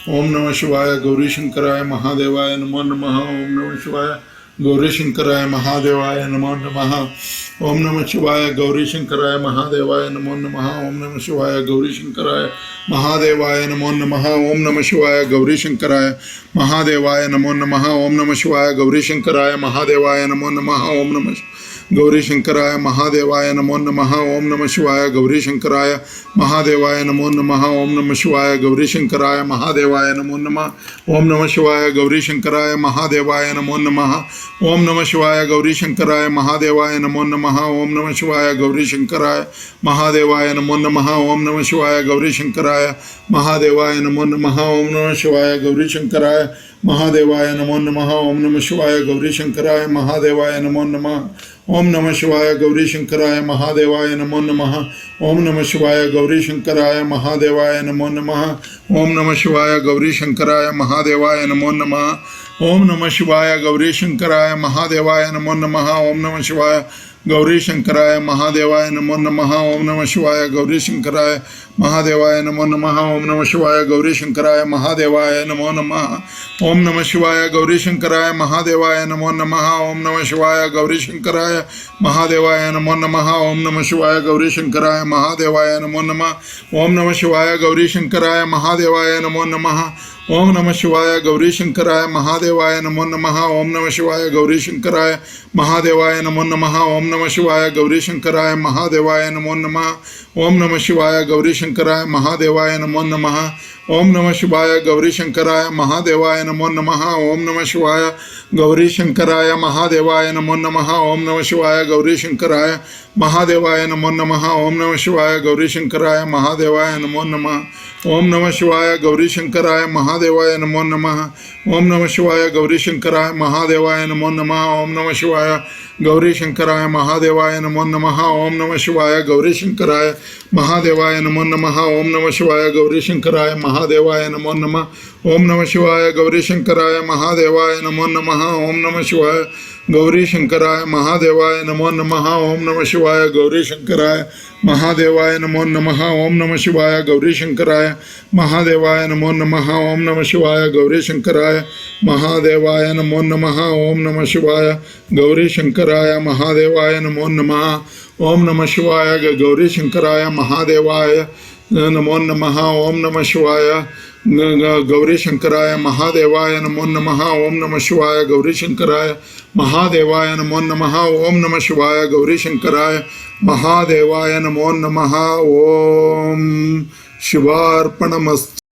ओम नमः शिवाय गौरी शंकराय महादेवाय नमो नमः। ओम नमः शिवाय गौरी शंकराय महादेवाय नमो नमः। ओम नमः शिवाय गौरी शंकराय महादेवाय नमो नमः। ओम नमः शिवाय गौरी शंकराय महादेवाय नमो नमः। ओम नमः शिवाय गौरी शंकराय महादेवाय नमो नमः। ओम नमः गौरी शंकराय महादेवाय नमो नमः। ओम नमः शिवाय गौरी शंकराय महादेवाय नमो नमः। ओम नमः शिवाय गौरी शंकराय महादेवाय नमो नमः। ओम नमः शिवाय गौरी शंकराय महादेवाय नमो नमः। ओम नमः शिवाय गौरी शंकराय महादेवाय नमो नमः। ओम नमः शिवाय गौरी शंकराय महादेवाय नमो नमः। ओम नमः शिवाय गौरी शंकराय महादेवाय नमो नमः। ओम नमः शिवाय गौरी शंकराय महादेवाय नमो नमः। ओम नमः शिवाय गौरी शंकराय महादेवाय नमो नमः। ओम नमः शिवाय गौरी शंकराय महादेवाय नमो नमः। ओम नमः शिवाय गौरी शंकराय महादेवाय नमो नमः। ओम नमः शिवाय गौरी शंकराय महादेवाय नमो नमः। ओम नमः शिवाय गौरी शंकराय महादेवाय नमो नमः। ओम नमः शिवाय गौरी शंकराय महादेवाय नमो नमः। ओम नमः शिवाय गौरी शंकराय महादेवाय नमो नमः। ओम नमः शिवाय गौरी शंकराय महादेवाय नमो नमः। ओम नमः शिवाय गौरी शंकराय महादेवाय नमो नमः। ओम नमः शिवाय गौरी शंकराय महादेवाय नमो नमः। ओम नमः शिवाय गौरी शंकराय महादेवाय नमो नमः। ओम नमः शिवाय गौरी शंकराय महादेवाय नमो नमः। ओम नमः शिवाय गौरी शंकराय महादेवाय नमो नमः। ओम नमः शिवाय गौरी शंकराय महादेवाय नमो नमः। ओम नमः शिवाय गौरी शंकराय महादेवाय नमो नमः। ओम नमः शिवाय गौरी शंकराय महादेवाय नमो नमः। ओम नमः शिवाय गौरी शंकराय महादेवाय नमो नमः। ओम नमः शिवाय गौरी शंकराय महादेवाय नमो नमः। ओम नमः शिवाय गौरी शंकराय महादेवाय नमो नमः। ओम नमः शिवाय गौरी शंकराय महादेवाय नमो नमः। ओम नमः शिवाय गौरी शंकराय महादेवाय नमो नमः। ओम नमः शिवाय गौरी शंकराय महादेवाय नमो नमः। ओम नमः शिवाय गौरी शंकराय महादेवाय नमो नमः। ओम नमः शिवाय गौरी शंकराय महादेवाय नमो नमः। ओम नमः शिवाय गौरी शंकराय महादेवाय नमो नमः। ओम नमः शिवाय गौरी शंकराय महादेवाय नमो नमः। ओम नमः शिवाय गौरी शंकराय महादेवाय नमो नमः। ओम नमः शिवाय गौरी शंकराय महादेवाय नमो नमः। ओम नमः शिवाय गौरी शंकराय महादेवाय नमो नमः। ओम नमः शिवाय गौरी शंकराय महादेवाय नमो नमः। ओम नमः शिवाय गौरी शंकराय महादेवाय नमो नमः। ओम नमः शिवाय गौरी शंकराय महादेवाय नमो नमः। ओम नमः शिवाय गौरी शंकराय महादेवाय नमो नमः। ओम नमः शिवाय गौरी शंकराय महादेवाय नमो नमः। ओम नमः शिवाय गौरी शंकराय महादेवाय नमो नमः। ओम शिवार्पणमस्तु।